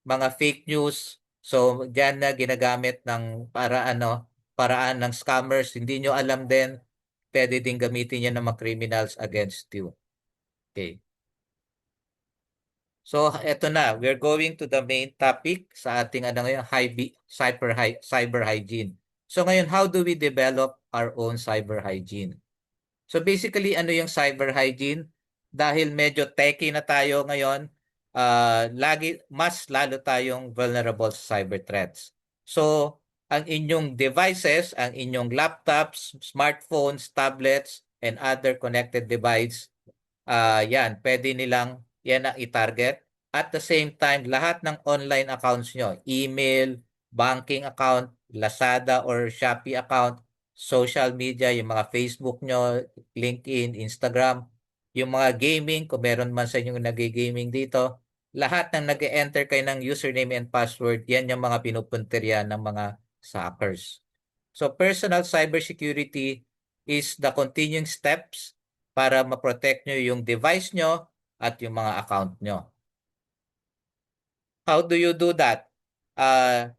mga fake news. So, diyan na ginagamit ng paraan ng scammers. Hindi nyo alam din, pwede din gamitin yan ng mga criminals against you. Okay. So, eto na. We're going to the main topic sa ating ngayon, cyber hygiene. So, ngayon, how do we develop our own cyber hygiene? So, basically, ano yung cyber hygiene? Dahil medyo techy na tayo ngayon, mas lalo tayong vulnerable sa cyber threats. So, ang inyong devices, ang inyong laptops, smartphones, tablets, and other connected device, yan, pwede nilang yan ang i-target. At the same time, lahat ng online accounts nyo, email, banking account, Lazada or Shopee account, social media, yung mga Facebook nyo, LinkedIn, Instagram, yung mga gaming, kung meron man sa inyong nag-gaming dito, lahat ng nag-enter kayo ng username and password, yan yung mga pinupuntirya ng mga hackers. So personal cybersecurity is the continuing steps para ma-protect nyo yung device nyo at yung mga account nyo. How do you do that?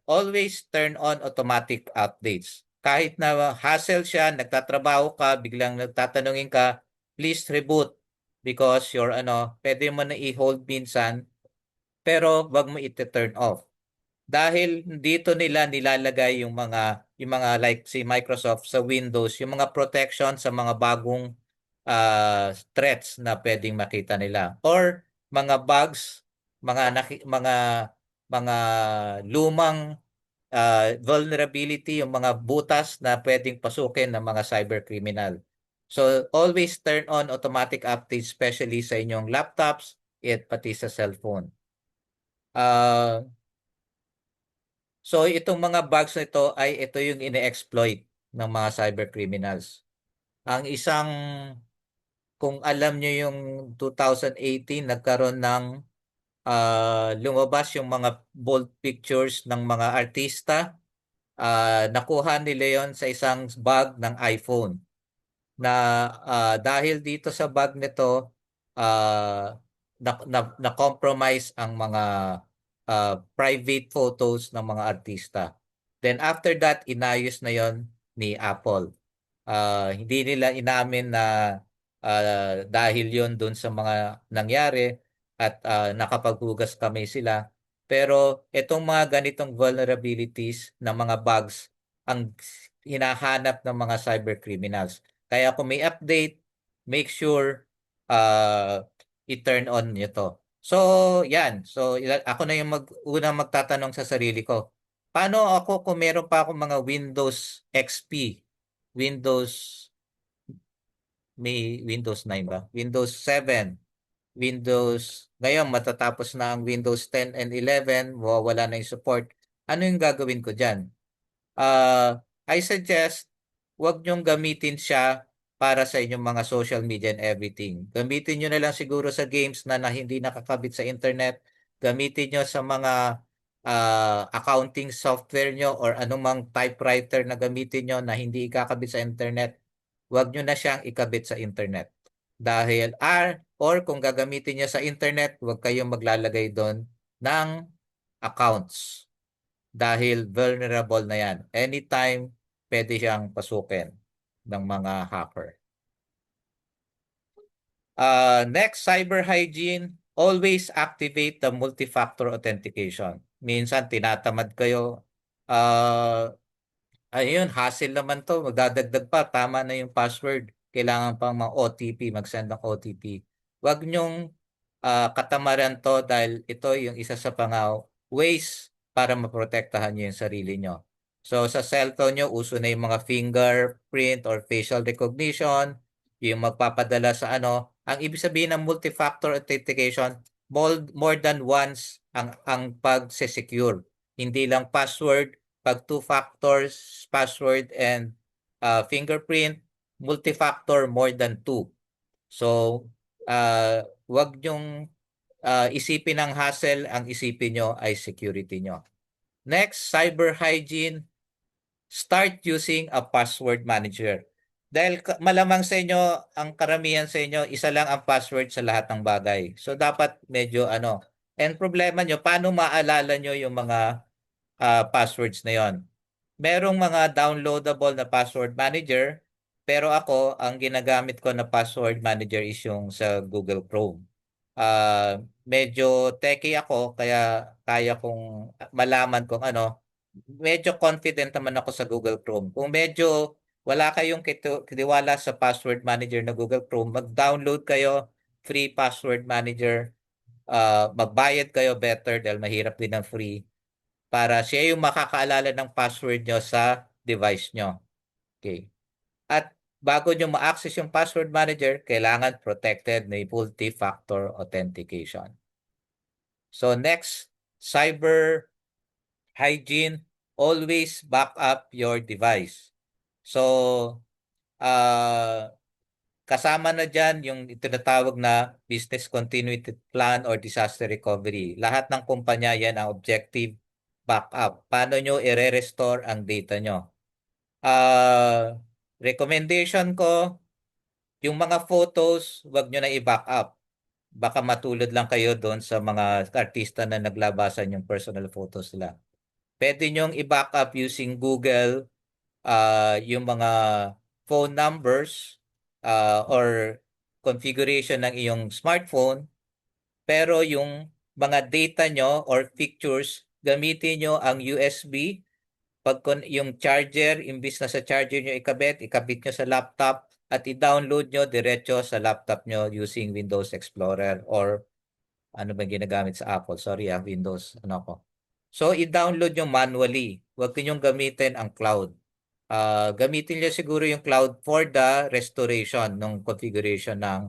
Always turn on automatic updates. Kahit na hassle siya, nagtatrabaho ka, biglang nagtatanungin ka, please reboot because pwede mo na i-hold minsan, pero wag mo i-turn off. Dahil dito nila nilalagay yung mga like si Microsoft sa Windows, yung mga protection sa mga bagong threats na pwedeng makita nila or mga bugs, mga lumang vulnerability, yung mga butas na pwedeng pasukin ng mga cyber criminal. So always turn on automatic updates, especially sa inyong laptops at pati sa cellphone. So itong mga bugs na ito yung ine-exploit ng mga cyber criminals. Ang isang, kung alam nyo yung 2018, nagkaroon ng lumabas yung mga bold pictures ng mga artista. Nakuha nila yon sa isang bug ng iPhone. Na dahil dito sa bug nito, na-compromise ang mga private photos ng mga artista. Then after that, inayos na yon ni Apple. Hindi nila inamin na dahil yon dun sa mga nangyari at nakapaghugas kami sila. Pero itong mga ganitong vulnerabilities na mga bugs ang hinahanap ng mga cyber criminals. Kaya kung may update, make sure i-turn on nyo to. So, yan. So, ako na yung unang magtatanong sa sarili ko. Paano ako kung meron pa akong mga Windows XP, may Windows 9 ba? Windows 7, ngayon matatapos na ang Windows 10 and 11, wala na yung support. Ano yung gagawin ko dyan? I suggest wag nyong gamitin siya para sa inyong mga social media and everything. Gamitin nyo na lang siguro sa games na hindi nakakabit sa internet. Gamitin nyo sa mga accounting software nyo or anumang typewriter na gamitin nyo na hindi ikakabit sa internet. Wag nyo na siyang ikabit sa internet. Dahil or kung gagamitin nyo sa internet, wag kayong maglalagay doon ng accounts. Dahil vulnerable na yan. Anytime, pwede siyang pasukin ng mga hacker. Next, cyber hygiene. Always activate the multi-factor authentication. Minsan, tinatamad kayo. Ayun, hassle naman to. Magdadagdag pa. Tama na yung password. Kailangan pang mga OTP, mag-send ng OTP. Huwag nyong katamaran to dahil ito yung isa sa ways para maprotektahan nyo yung sarili nyo. So sa cellphone nyo, uso na yung mga fingerprint or facial recognition, yung magpapadala sa ano. Ang ibig sabihin ng multi-factor authentication, more than once ang pag-secure. Hindi lang password, pag 2 factors, password and fingerprint, multi-factor more than 2. So, wag nyong isipin ng hassle, ang isipin nyo ay security nyo. Next, cyber hygiene. Start using a password manager. Dahil malamang sa inyo, ang karamihan sa inyo, isa lang ang password sa lahat ng bagay. So, dapat medyo And problema nyo, paano maalala nyo yung mga passwords na yon? Merong mga downloadable na password manager, pero ako, ang ginagamit ko na password manager is yung sa Google Chrome. Medyo techie ako, kaya kaya kong malaman kung medyo confident naman ako sa Google Chrome. Kung medyo wala kayong kitiwala sa password manager na Google Chrome, mag-download kayo, free password manager. Magbayad kayo better dahil mahirap din ng free para siya yung makakaalala ng password nyo sa device nyo. Okay. At bago nyo ma-access yung password manager, kailangan protected na multi-factor authentication. So next, cyber hygiene, always back up your device. So, kasama na dyan yung tinatawag na business continuity plan or disaster recovery. Lahat ng kumpanya yan ang objective backup. Paano nyo i-restore ang data nyo? Recommendation ko, yung mga photos, wag nyo na i-backup. Baka matulad lang kayo doon sa mga artista na naglabasan yung personal photos nila. Pwede nyong i-backup using Google, yung mga phone numbers or configuration ng iyong smartphone. Pero yung mga data nyo or pictures, gamitin nyo ang USB. Pag yung charger, imbis na sa charger nyo ikabit nyo sa laptop at i-download nyo diretso sa laptop nyo using Windows Explorer or ano ba ginagamit sa Apple? Sorry, Windows. So, i-download nyo manually. Huwag ninyong gamitin ang cloud. Gamitin nyo siguro yung cloud for the restoration ng configuration ng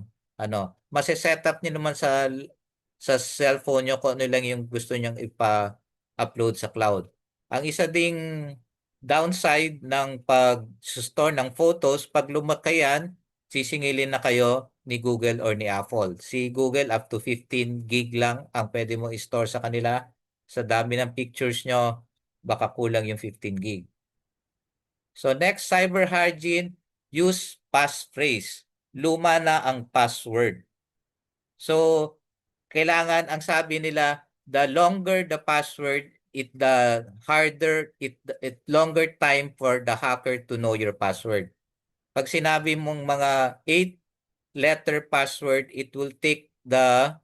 Mase-setup nyo naman sa cellphone nyo kung ano lang yung gusto nyong ipa-upload sa cloud. Ang isa ding downside ng pag-store ng photos, pag lumaki yan, sisingilin na kayo ni Google or ni Apple. Si Google up to 15 gig lang ang pwede mo i-store sa kanila. Sa dami ng pictures nyo, baka kulang yung 15 gig. So next, cyber hygiene, use passphrase. Luma na ang password. So, kailangan, ang sabi nila, the longer the password, the longer time for the hacker to know your password. Pag sinabi mong mga 8-letter password, it will take the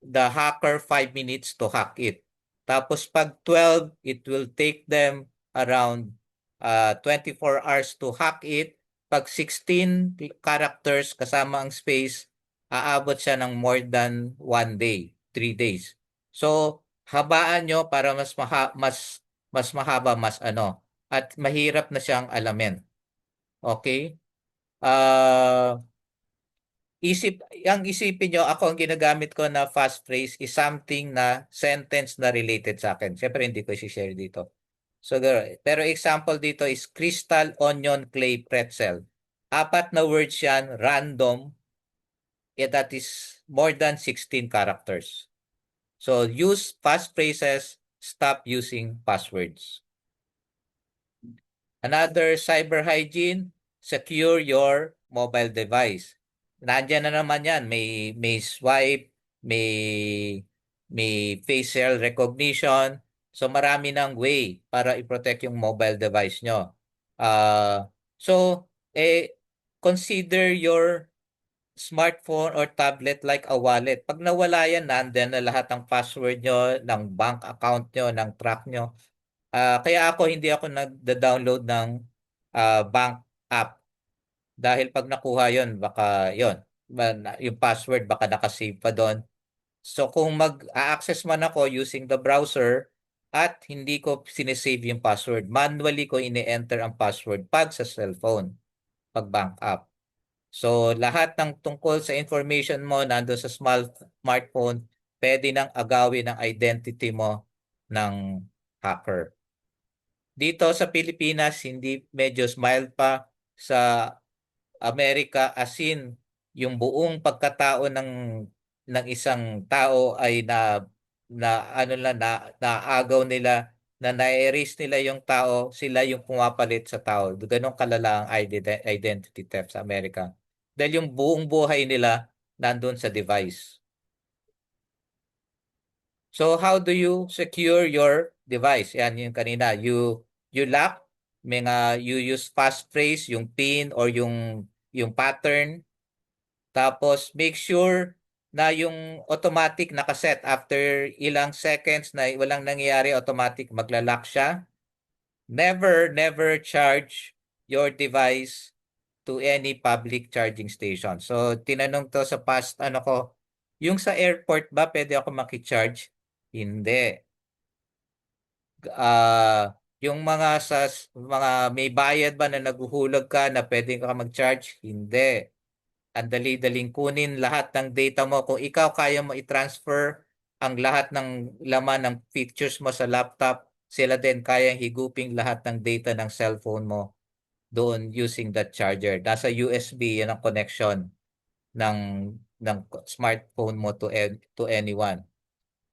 hacker 5 minutes to hack it. Tapos pag 12, it will take them around 24 hours to hack it. Pag 16 characters kasama ang space, aabot siya ng more than 1 day, 3 days. So, habaan nyo para mas mahaba, mas ano, at mahirap na siyang alamin. Okay? Ah, ang isipin nyo, ako ang ginagamit ko na fast phrase is something na sentence na related sa akin. Siyempre, hindi ko i-share dito. So, pero example dito is crystal onion clay pretzel. 4 na words yan, random, that is more than 16 characters. So, use fast phrases, stop using passwords. Another cyber hygiene, secure your mobile device. Nandiyan na naman yan, may swipe, may facial recognition. So marami ng way para i-protect yung mobile device nyo. So, consider your smartphone or tablet like a wallet. Pag nawala yan, nandiyan na lahat ng password nyo, ng bank account nyo, ng track nyo. Kaya hindi ako nagda-download ng bank app. Dahil pag nakuha yon baka yon yung password baka nakasave pa doon. So kung mag-access man ako using the browser at hindi ko sinesave yung password, manually ko ini-enter ang password pag sa cellphone, pag bank app. So lahat ng tungkol sa information mo nandoon sa smartphone, pwede nang agawin ang identity mo ng hacker. Dito sa Pilipinas, hindi medyo mild pa. Sa Amerika, as in, yung buong pagkatao ng isang tao ay naagaw nila, na na-erase nila yung tao, sila yung pumapalit sa tao. Ganun kalala ang identity theft sa Amerika. Dahil yung buong buhay nila nandun sa device. So how do you secure your device? Yan yung kanina. You lock, you use passphrase, yung PIN or yung pattern. Tapos make sure na yung automatic nakaset after ilang seconds na walang nangyayari, automatic magla-lock siya. Never charge your device to any public charging station. So tinanong to sa past yung sa airport ba pwede ako maki-charge? Hindi. Yung mga may bayad ba na naguhulog ka na pwede ka mag-charge? Hindi. Ang dali-daling kunin lahat ng data mo. Kung ikaw kaya mo i-transfer ang lahat ng laman ng features mo sa laptop, sila din kayang higuping lahat ng data ng cellphone mo doon using that charger. Nasa USB yan ang connection ng smartphone mo to anyone.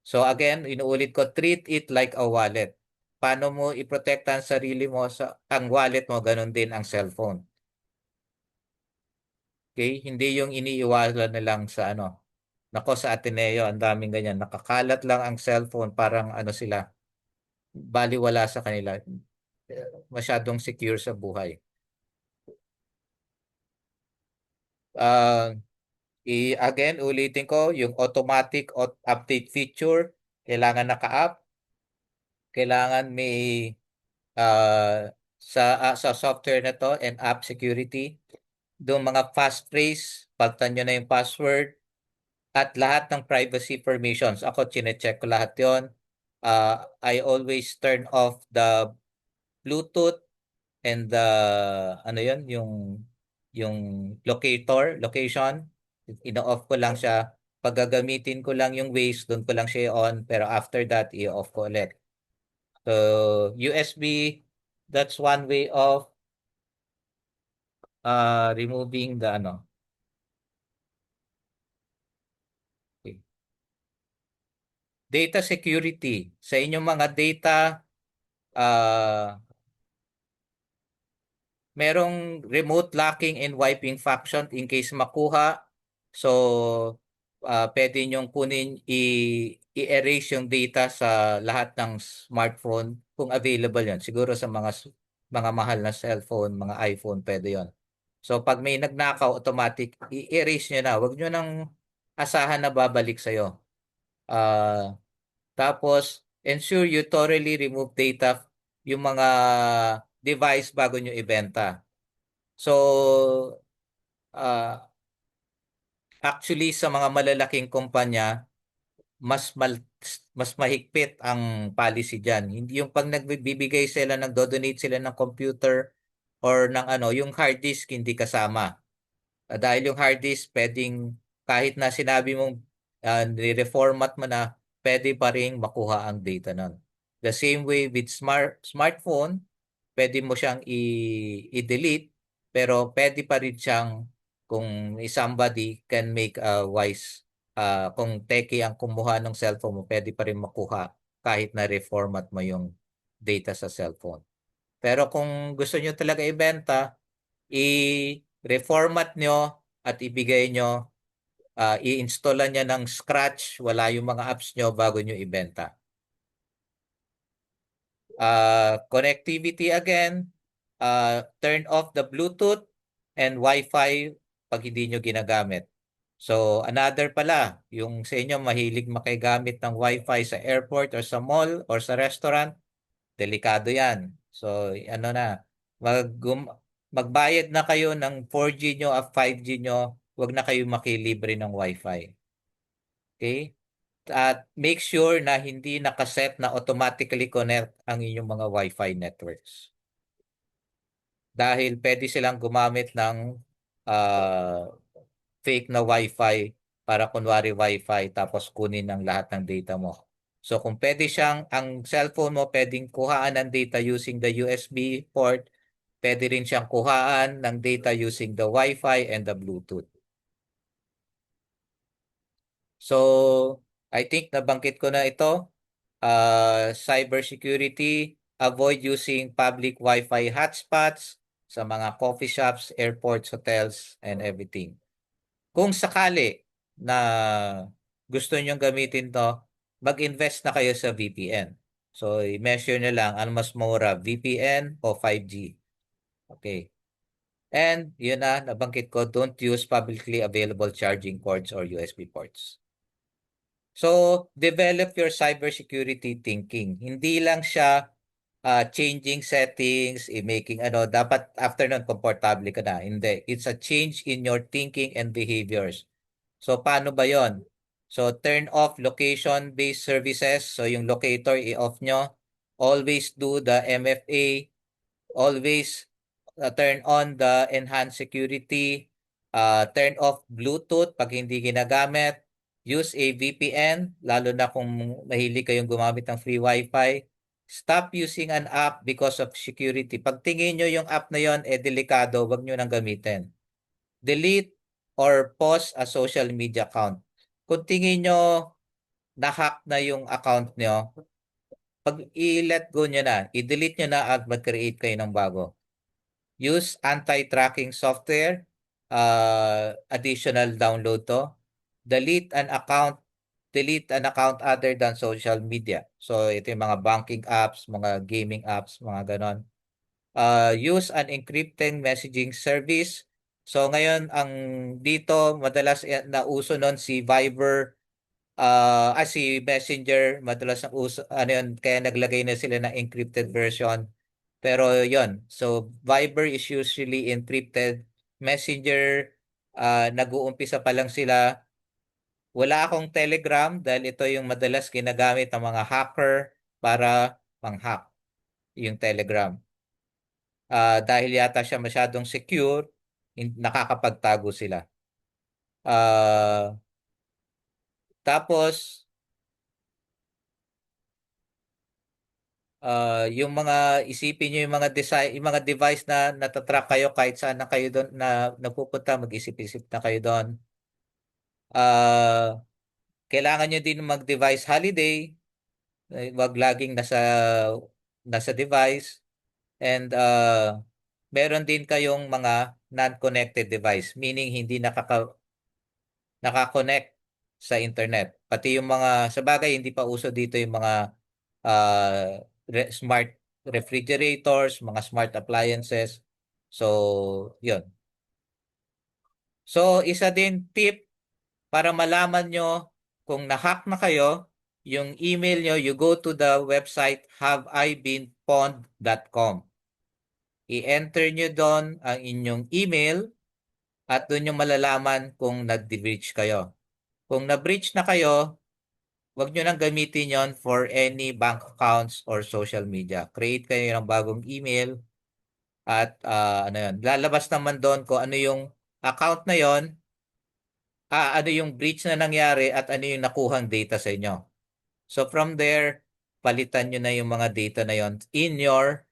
So again, inuulit ko, treat it like a wallet. Paano mo i-protect ang sarili mo ang wallet mo, ganun din ang cellphone. Okay? Hindi yung iniiwala na lang sa Nako, sa Ateneo, ang daming ganyan. Nakakalat lang ang cellphone, parang sila. Baliwala sa kanila. Masyadong secure sa buhay. Again, ulitin ko, yung automatic update feature, kailangan naka-up. Kailangan may sa software na to and app security. Doon mga fast phrase, pagtan nyo na yung password at lahat ng privacy permissions. Ako, chinecheck ko lahat yon. I always turn off the Bluetooth and the yung location. Ino-off ko lang siya. Pag gagamitin ko lang yung Waze, doon ko lang siya on, pero after that, i-off ko ulit. So, USB, that's one way of removing the Okay. Data security. Sa inyong mga data, merong remote locking and wiping function in case makuha. So, pwede nyong kunin, i-erase yung data sa lahat ng smartphone kung available yan. Siguro sa mga mahal na cellphone, mga iPhone, pwede yon. So, pag may nagnakaw, automatic, i-erase nyo na. Huwag nyo nang asahan na babalik sa'yo. Tapos, ensure you thoroughly remove data, yung mga device bago nyo ibenta. So, Actually, sa mga malalaking kumpanya, mas mahigpit ang policy diyan. Hindi yung pag nagbibigay sila, nagdo-donate sila ng computer or ng ano, yung hard disk hindi kasama. Dahil yung hard disk pwedeng kahit na sinabi mong reformat mo na, pwede pa ring makuha ang data nun. The same way with smartphone, pwede mo siyang i-delete, pero pwede pa rin siyang, kung somebody can make a wise, kung techie ang kumuha ng cellphone mo, pwede pa rin makuha kahit na reformat mo yung data sa cellphone. Pero kung gusto nyo talaga ibenta, i-reformat nyo at ibigay nyo, i-installan niya ng scratch, wala yung mga apps nyo bago nyo ibenta. Connectivity again, turn off the Bluetooth and Wi-Fi pag hindi nyo ginagamit. So another pala, yung sa inyo mahilig makigamit ng Wi-Fi sa airport or sa mall or sa restaurant, delikado yan. So ano na, magbayad na kayo ng 4G nyo at 5G nyo, wag na kayo makilibre ng Wi-Fi. Okay? At make sure na hindi nakaset na automatically connect ang inyong mga Wi-Fi networks. Dahil pwede silang gumamit ng fake na Wi-Fi para kunwari Wi-Fi tapos kunin ang lahat ng data mo. So kung pwede siyang, ang cellphone mo pwedeng kuhaan ng data using the USB port, pwede rin siyang kuhaan ng data using the Wi-Fi and the Bluetooth. So I think nabanggit ko na ito. Cybersecurity, avoid using public Wi-Fi hotspots sa mga coffee shops, airports, hotels, and everything. Kung sakali na gusto nyong gamitin to, mag-invest na kayo sa VPN. So, i-measure nyo lang ano mas mura, VPN o 5G. Okay. And yun na, nabanggit ko, don't use publicly available charging cords or USB ports. So, develop your cybersecurity thinking. Hindi lang siya changing settings, making dapat after nun, komportable ka na. Hindi. It's a change in your thinking and behaviors. So, paano ba yon? So, turn off location-based services. So, yung locator, i-off nyo. Always do the MFA. Always turn on the enhanced security. Turn off Bluetooth pag hindi ginagamit. Use a VPN, lalo na kung mahilig kayong gumamit ng free Wi-Fi. Stop using an app because of security. Pag tingin nyo yung app na yon, delikado, wag nyo nang gamitin. Delete or pause a social media account. Kung tingin nyo na-hack na yung account nyo, pag i-let go nyo na, i-delete nyo na at mag-create kayo ng bago. Use anti-tracking software, additional download to. Delete an account other than social media. So ito yung mga banking apps, mga gaming apps, mga ganon. Use an encrypted messaging service. So ngayon ang dito madalas na uso nun si Viber, si Messenger, madalas ang uso yun, kaya naglagay na sila ng encrypted version. Pero yon, so Viber is usually encrypted. Messenger, nag-uumpisa pa lang sila. Wala akong Telegram dahil ito yung madalas ginagamit ng mga hacker para pang-hack, yung Telegram. Dahil yata siya masyadong secure, nakakapagtago sila. Tapos, yung mga isipin nyo yung mga device na natatrack kayo kahit saan na kayo doon na napupunta, mag-isip-isip na kayo doon. Kailangan nyo din mag-device holiday. Wag laging nasa device. And meron din kayong mga non-connected device, meaning hindi naka-connect sa internet. Pati yung mga, sa bagay, hindi pa uso dito yung mga smart refrigerators, mga smart appliances. So, yun. So, isa din tip para malaman nyo kung na-hack na kayo, yung email nyo, you go to the website haveibeenpwned.com. I-enter nyo doon ang inyong email at doon yung malalaman kung nag-breach kayo. Kung na-breach na kayo, huwag nyo nang gamitin yon for any bank accounts or social media. Create kayo ng bagong email at ano yun. Lalabas naman doon kung ano yung account na yon, ano yung breach na nangyari at ano yung nakuhang data sa inyo. So from there, palitan nyo na yung mga data na yon in your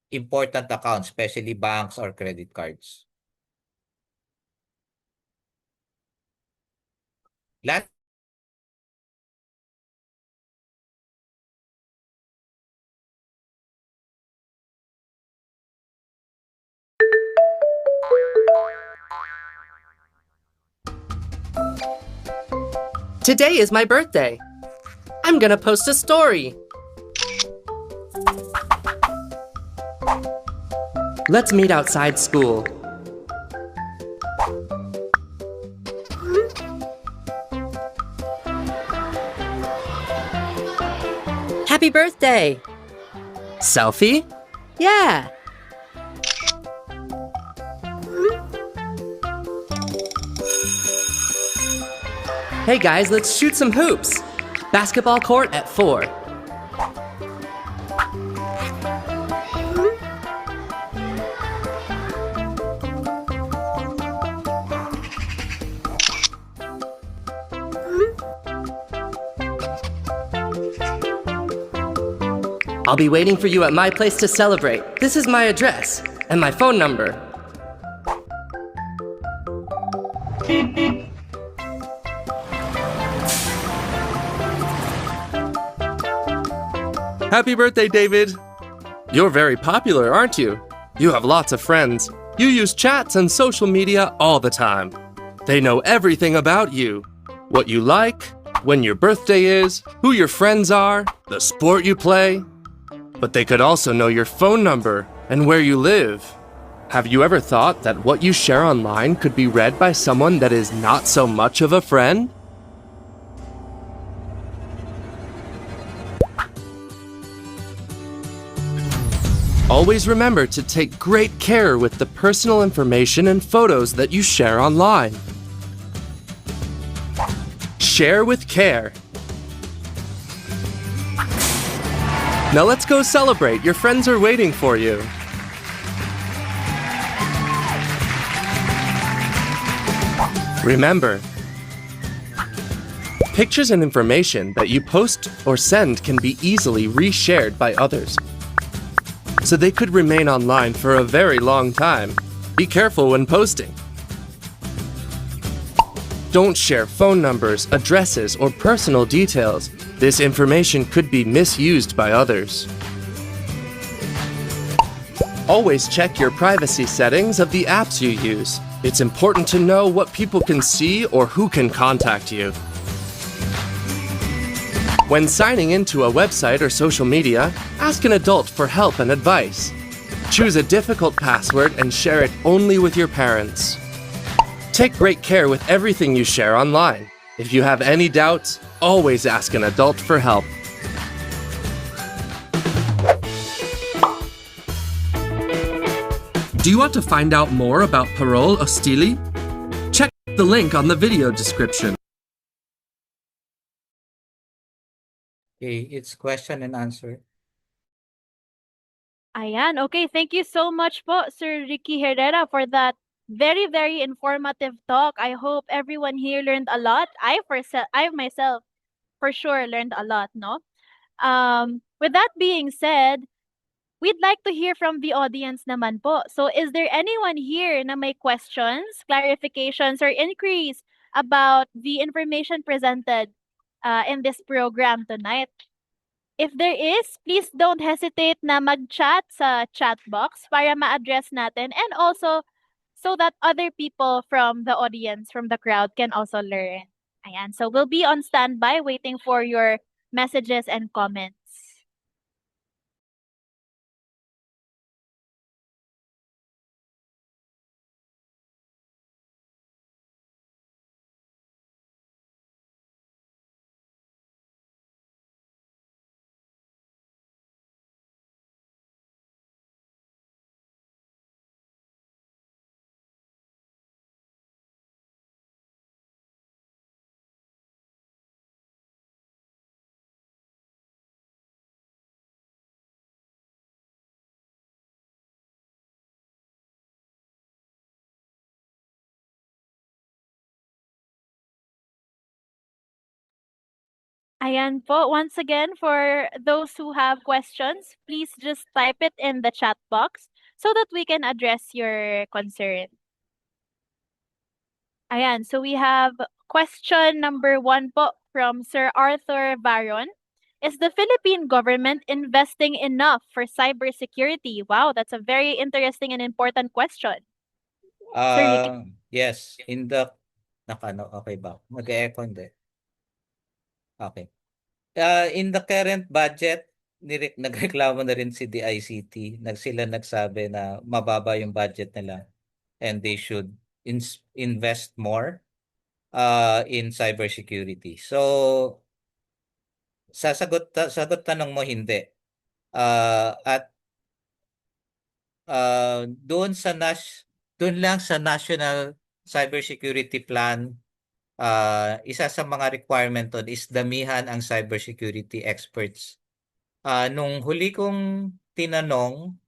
important accounts, especially banks or credit cards. Lahat Today is my birthday. I'm gonna post a story. Let's meet outside school. Happy birthday! Selfie? Yeah! Hey guys, let's shoot some hoops. Basketball court at 4. I'll be waiting for you at my place to celebrate. This is my address and my phone number. Happy birthday, David! You're very popular, aren't you? You have lots of friends. You use chats and social media all the time. They know everything about you. What you like, when your birthday is, who your friends are, the sport you play. But they could also know your phone number and where you live. Have you ever thought that what you share online could be read by someone that is not so much of a friend? Always remember to take great care with the personal information and photos that you share online. Share with care. Now let's go celebrate. Your friends are waiting for you. Remember, pictures and information that you post or send can be easily reshared by others, so they could remain online for a very long time. Be careful when posting. Don't share phone numbers, addresses, or personal details. This information could be misused by others. Always check your privacy settings of the apps you use. It's important to know what people can see or who can contact you. When signing into a website or social media, ask an adult for help and advice. Choose a difficult password and share it only with your parents. Take great care with everything you share online. If you have any doubts, always ask an adult for help. Do you want to find out more about Parole Ostili? Check the link on the video description. Okay, it's question and answer. Ayan, okay. Thank you so much po, Sir Ricky Herrera, for that very, very informative talk. I hope everyone here learned a lot. I myself, for sure, learned a lot, no? With that being said, we'd like to hear from the audience naman po. So is there anyone here na may questions, clarifications, or inquiries about the information presented in this program tonight? If there is, please don't hesitate na mag-chat sa chat box para ma-address natin, and also so that other people from the audience, from the crowd, can also learn. Ayan, so we'll be on standby waiting for your messages and comments. Ayan po, once again, for those who have questions, please just type it in the chat box so that we can address your concern. Ayan, so we have question number 1 po from Sir Arthur Baron. Is the Philippine government investing enough for cybersecurity? Wow, that's a very interesting and important question. Sir Ricky. Yes, in the okay ba? Mag-echo hindi. Okay. In the current budget, nagreklamo na rin si DICT. Sila nagsabi na mababa yung budget nila and they should invest more in cybersecurity. So, sagot tanong mo hindi. At doon lang sa National Cybersecurity Plan, isa sa mga requirement doon is damihan ang cybersecurity experts. Nung huli kong tinanong,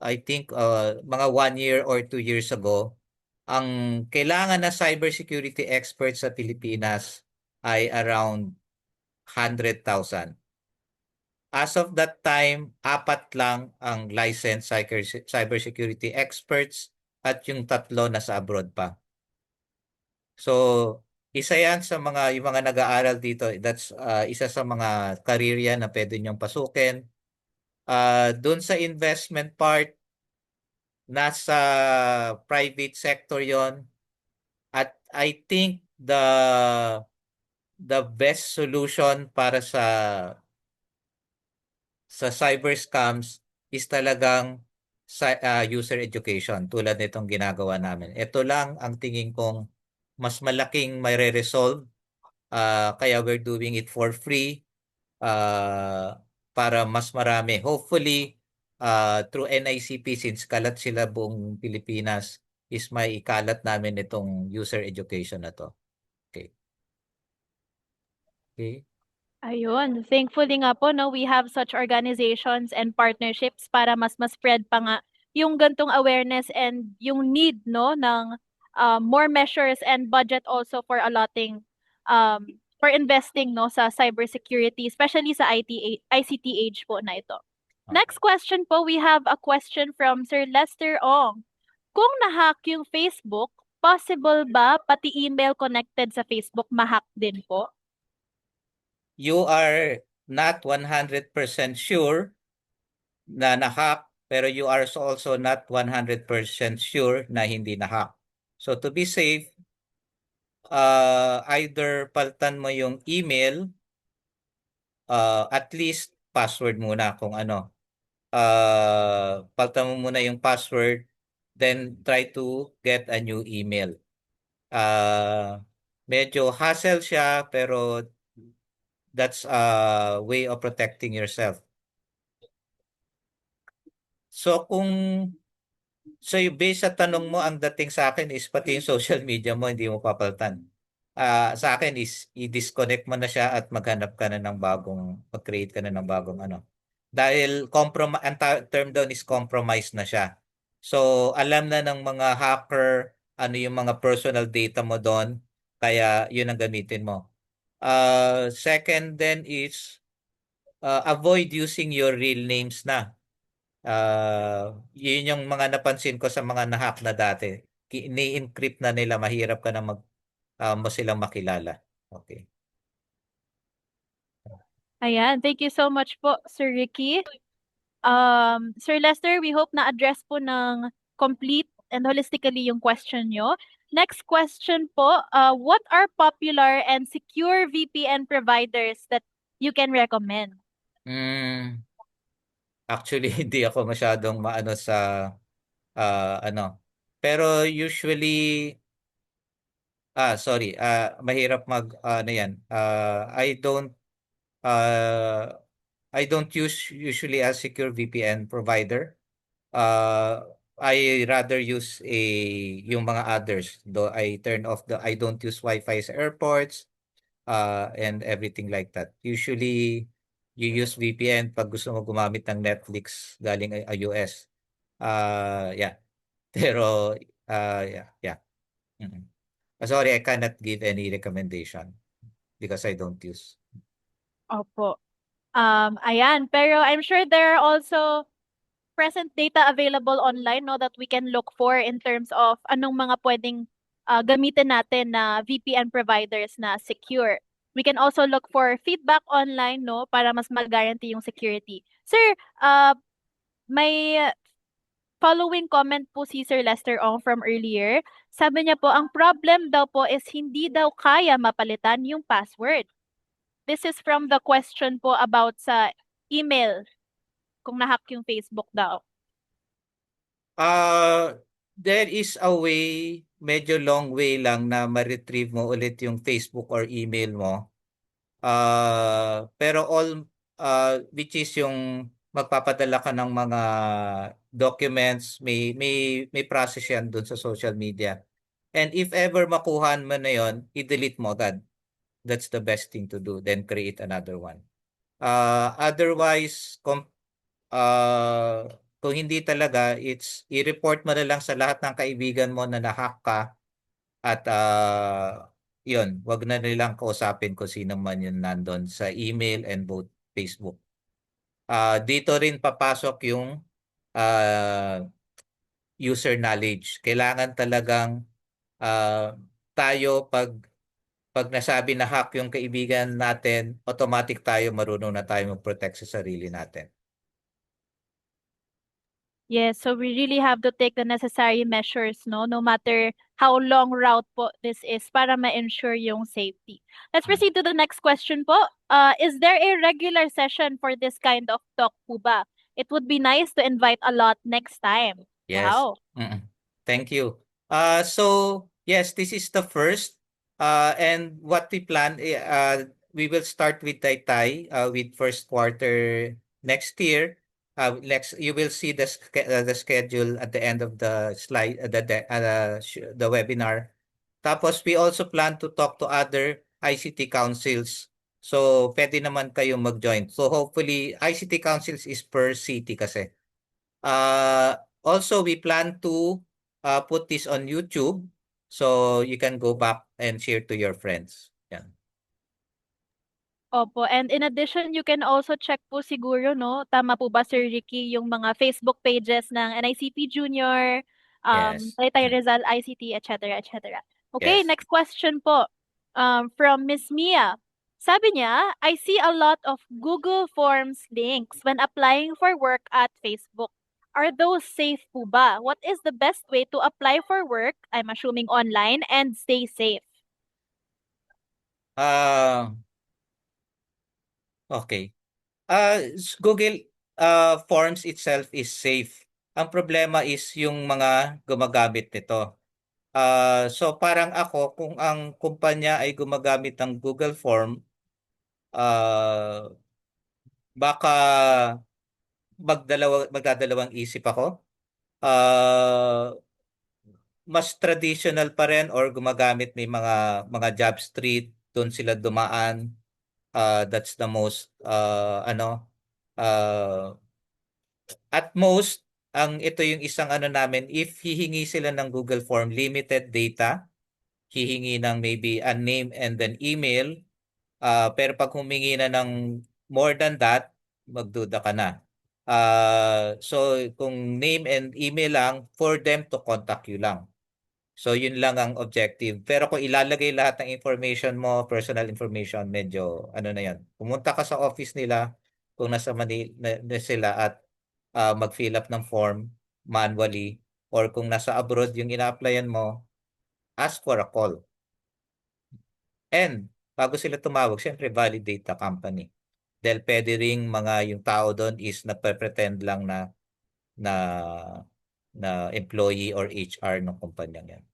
I think mga 1 year or 2 years ago, ang kailangan na cybersecurity experts sa Pilipinas ay around 100,000. As of that time, 4 lang ang licensed cybersecurity experts at yung 3 nasa abroad pa. So, isa yan sa yung mga nag-aaral dito. That's isa sa mga career yan na pwede niyong pasukin. Doon sa investment part, nasa private sector yon. At I think the best solution para sa cyber scams is talagang user education tulad nitong ginagawa namin. Ito lang ang tingin kong mas malaking may re-resolve, kaya we're doing it for free para mas marami. Hopefully, through NICP, since kalat sila buong Pilipinas, is may ikalat namin itong user education na to. Okay. Okay. Ayun, thankfully nga po, no, we have such organizations and partnerships para mas spread pa nga yung gantong awareness and yung need, no, ng more measures and budget also for allotting for investing, no, sa cybersecurity, especially sa ICT age po na ito. Next question po, we have a question from Sir Lester Ong. Kung nahack yung Facebook, possible ba pati email connected sa Facebook mahack din po? You are not 100% sure na nahack, pero you are also not 100% sure na hindi nahack. So to be safe, either palitan mo yung email, at least password muna kung ano. Palitan mo muna yung password, then try to get a new email. Medyo hassle siya, pero that's a way of protecting yourself. So based sa tanong mo, ang dating sa akin is pati yung social media mo hindi mo papalitan. Sa akin is i-disconnect mo na siya at maghanap ka na ng mag-create ka na ng bagong ano. Dahil ang term doon is compromise na siya. So alam na ng mga hacker ano yung mga personal data mo doon, kaya yun ang gamitin mo. Second then is avoid using your real names na. Yun yung mga napansin ko sa mga nahack na dati. Ni-encrypt na nila, mahirap ka na mo silang makilala. Okay. Ayan, thank you so much po, Sir Ricky. Sir Lester, we hope na address po ng complete and holistically yung question nyo. Next question po, what are popular and secure VPN providers that you can recommend? Actually, hindi ako masyadong maano sa ano. Pero usually, mahirap ano yan. I don't usually a secure VPN provider. I rather use yung mga others. Though I don't use Wi-Fi sa airports and everything like that. Usually, you use VPN pag gusto mo gumamit ng Netflix galing US. Yeah. Pero, yeah. Sorry, I cannot give any recommendation because I don't use. Opo. Ayan. Pero I'm sure there are also present data available online, no, that we can look for in terms of anong mga pwedeng gamitin natin na VPN providers na secure. We can also look for feedback online, no, para mas mag-guarantee yung security. Sir, may following comment po si Sir Lester Ong from earlier. Sabi niya po, ang problem daw po is hindi daw kaya mapalitan yung password. This is from the question po about sa email, kung nahack yung Facebook daw. There is a way, medyo long way lang na ma-retrieve mo ulit yung Facebook or email mo. Pero which is yung magpapadala ka ng mga documents, may process yan dun sa social media. And if ever makuhan mo na yon, i-delete mo agad. That's the best thing to do. Then create another one. Otherwise, kung hindi talaga, i-report mo na lang sa lahat ng kaibigan mo na nahack ka at yun, wag na nilang kausapin kung sino man yun nandun sa email and both Facebook. Dito rin papasok yung user knowledge. Kailangan talagang tayo pag nasabi na hack yung kaibigan natin, automatic tayo marunong na tayo mag-protect sa sarili natin. Yes, so we really have to take the necessary measures, no matter how long route po this is para ma-ensure yung safety. Let's proceed to the next question po. Is there a regular session for this kind of talk po ba? It would be nice to invite a lot next time. Yes. Wow. Thank you. So yes, this is the first. And what we plan, we will start with Taytay with first quarter next year. You will see the schedule at the end of the slide, the webinar. Tapos we also plan to talk to other ICT councils. So pwede naman kayo mag-join. So hopefully ICT councils is per city kasi. Also we plan to put this on YouTube so you can go back and share to your friends. Yan. Opo, and in addition, you can also check po siguro, no? Tama po ba, Sir Ricky, yung mga Facebook pages ng NICP Junior, Yes. Taytay Rizal ICT, etc., etc. Okay, Yes. next question po, from Miss Mia. Sabi niya, I see a lot of Google Forms links when applying for work at Facebook. Are those safe po ba? What is the best way to apply for work, I'm assuming online, and stay safe? Okay. Google Forms itself is safe. Ang problema is yung mga gumagamit nito. So parang ako, kung ang kumpanya ay gumagamit ng Google Form, baka magdadalawang isip ako. Mas traditional pa rin or gumagamit may mga job street, doon sila dumaan. That's the most at most ito yung isang namin, if hihingi sila ng Google Form, limited data, hihingi ng maybe a name and an email, pero pag humingi na ng more than that, magduda ka na. So kung name and email lang, for them to contact you lang. So yun lang ang objective. Pero kung ilalagay lahat ng information mo, personal information, medyo na yan. Pumunta ka sa office nila kung nasa Manila na sila at mag-fill up ng form manually, or kung nasa abroad yung ina-applyan mo, ask for a call. And bago sila tumawag, syempre validate the company. Dahil pwede ring yung tao doon is nagpe-pretend lang na employee or HR ng kumpanya yan.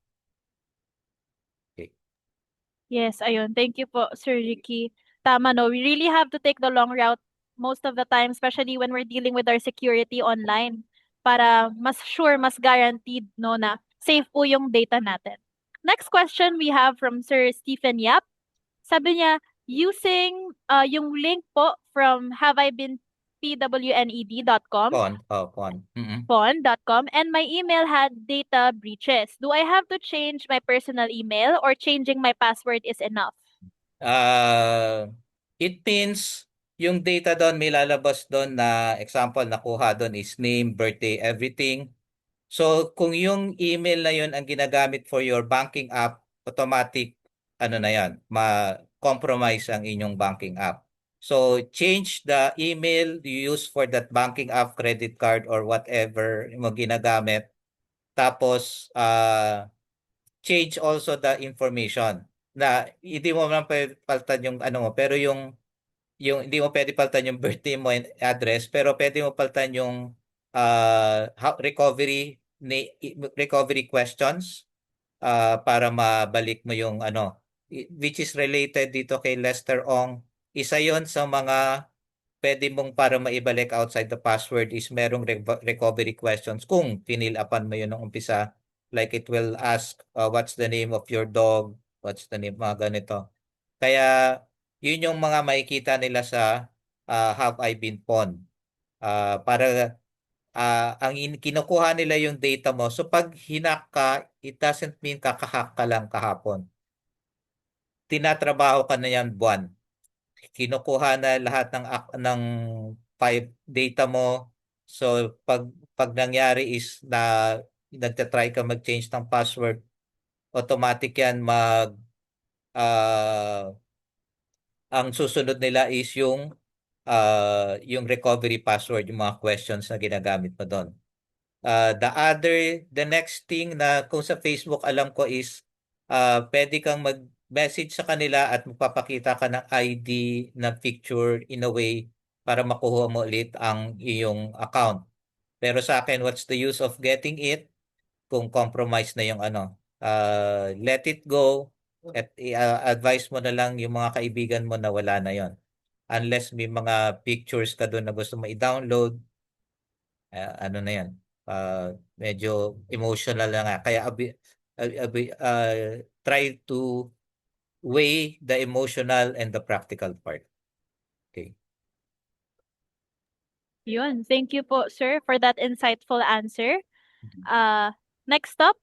Yes, ayun. Thank you po, Sir Ricky. Tama, no? We really have to take the long route most of the time, especially when we're dealing with our security online, para mas sure, mas guaranteed, no, na safe po yung data natin. Next question we have from Sir Stephen Yap. Sabi niya, using yung link po from haveibeenpwned.com, pon.com, and my email had data breaches. Do I have to change my personal email or changing my password is enough? It means yung data doon, may lalabas doon na example nakuha doon is name, birthday, everything. So kung yung email na yun ang ginagamit for your banking app, automatic ano na yan, ma-compromise ang inyong banking app. So change the email you use for that banking app, credit card, or whatever mo ginagamit. Tapos change also the information na hindi mo naman pwede palitan yung ano mo, pero yung hindi mo pwede palitan yung birthday mo and address, pero pwede mo palitan yung recovery questions para mabalik mo yung ano, which is related dito kay Lester Ong. Isa yon sa mga pwede mong para maibalik outside the password is merong recovery questions kung pinil-upan mo yun ng umpisa. Like it will ask, what's the name of your dog? What's the name? Mga ganito. Kaya yun yung mga makikita nila sa Have I Been Pwned. Para kinukuha nila yung data mo. So pag hinak ka, it doesn't mean kakahack ka lang kahapon. Tinatrabaho ka na yan buwan. Kinukuha na lahat ng data mo. So pag nangyari is na nagtatry ka mag-change ng password, automatic yan ang susunod nila is yung recovery password, yung mga questions na ginagamit mo doon. The next thing na kung sa Facebook alam ko is pwede kang mag-message sa kanila at magpapakita ka ng ID na picture in a way para makuha mo ulit ang iyong account. Pero sa akin, what's the use of getting it kung compromise na yung ano? Let it go at advise mo na lang yung mga kaibigan mo na wala na yon. Unless may mga pictures ka doon na gusto mo i-download, ano na yan, medyo emotional na nga. Kaya try to weigh the emotional and the practical part. Okay. Yun. Thank you po, sir, for that insightful answer. Next up,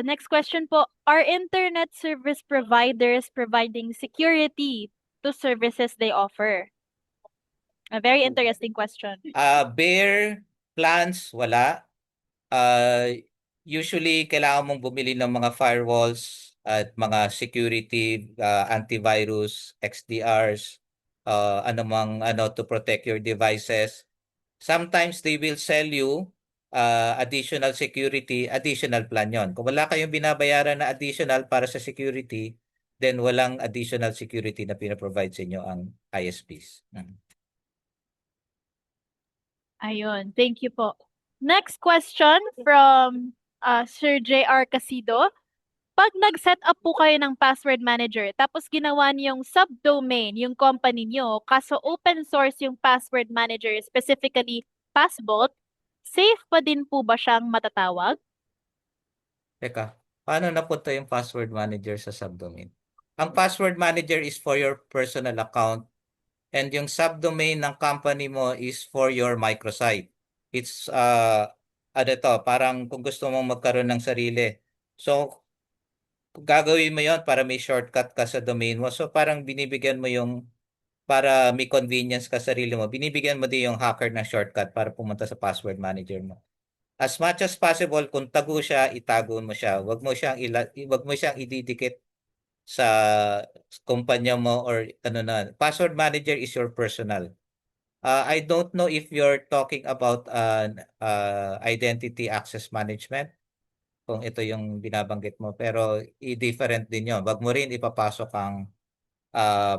next question po. Are internet service providers providing security to services they offer? A very interesting question. Bare plans, wala. Usually, kailangan mong bumili ng mga firewalls at mga security, antivirus, XDRs, to protect your devices. Sometimes they will sell you additional security, additional plan yon. Kung wala kayong binabayaran na additional para sa security, then walang additional security na pinaprovide sa inyo ang ISPs. Ayun. Thank you po. Next question from Sir J.R. Casido. Pag nag-set up po kayo ng password manager, tapos ginawa niyong subdomain yung company niyo, kaso open source yung password manager, specifically Passbolt, safe pa din po ba siyang matatawag? Teka, paano napunta yung password manager sa subdomain? Ang password manager is for your personal account and yung subdomain ng company mo is for your microsite. It's parang kung gusto mong magkaroon ng sarili. So gagawin mo yon para may shortcut ka sa domain mo. So parang binibigyan mo yung, para may convenience ka sa sarili mo, binibigyan mo din yung hacker na shortcut para pumunta sa password manager mo. As much as possible, kung tago siya, itago mo siya. Wag mo siyang ididikit sa kumpanya mo or ano na. Password manager is your personal. I don't know if you're talking about identity access management, kung ito yung binabanggit mo, pero i-different din yun. Wag mo rin ipapasok ang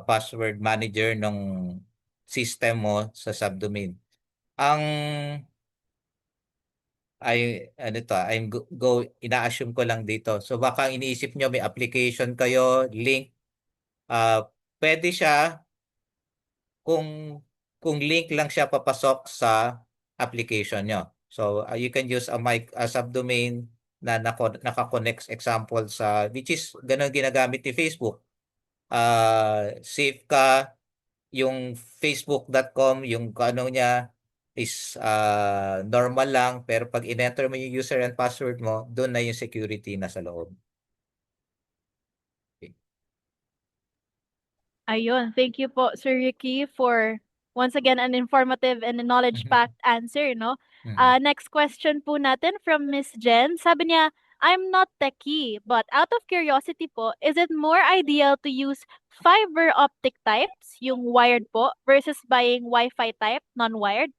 password manager ng system mo sa subdomain. Ina-assume ko lang dito. So baka iniisip nyo may application kayo, link. Pwede siya kung link lang siya papasok sa application nyo. So you can use a subdomain na naka-connect example sa, which is ganun ginagamit ni Facebook. Safe ka, yung facebook.com, yung ano niya is normal lang, pero pag in-enter mo yung user and password mo, doon na yung security na sa loob. Okay. Ayun, thank you po, Sir Ricky, for once again an informative and a knowledge-packed answer, no? Next question po natin from Miss Jen. Sabi niya, I'm not techie, but out of curiosity po, is it more ideal to use fiber optic types, yung wired po, versus buying Wi-Fi type, non-wired?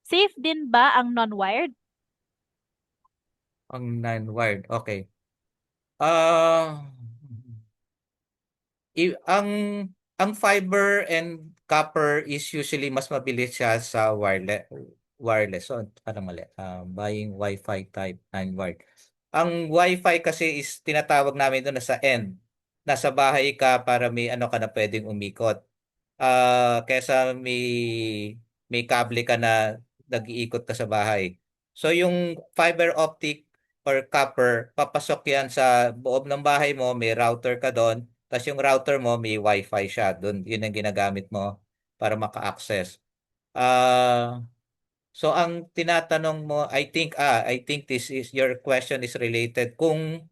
Safe din ba ang non-wired? Ang non-wired, okay. Ah, ang fiber and copper is usually mas mabilis siya sa wireless. So, parang mali. Buying Wi-Fi type non-wired. Ang Wi-Fi kasi is tinatawag namin doon sa end. Nasa bahay ka para may ano ka na pwedeng umikot. Kesa may kable ka na nag-iikot ka sa bahay. So yung fiber optic or copper, papasok yan sa loob ng bahay mo, may router ka doon, tapos yung router mo may Wi-Fi siya doon. Yun ang ginagamit mo para maka-access. So ang tinatanong mo, I think this is your question is related kung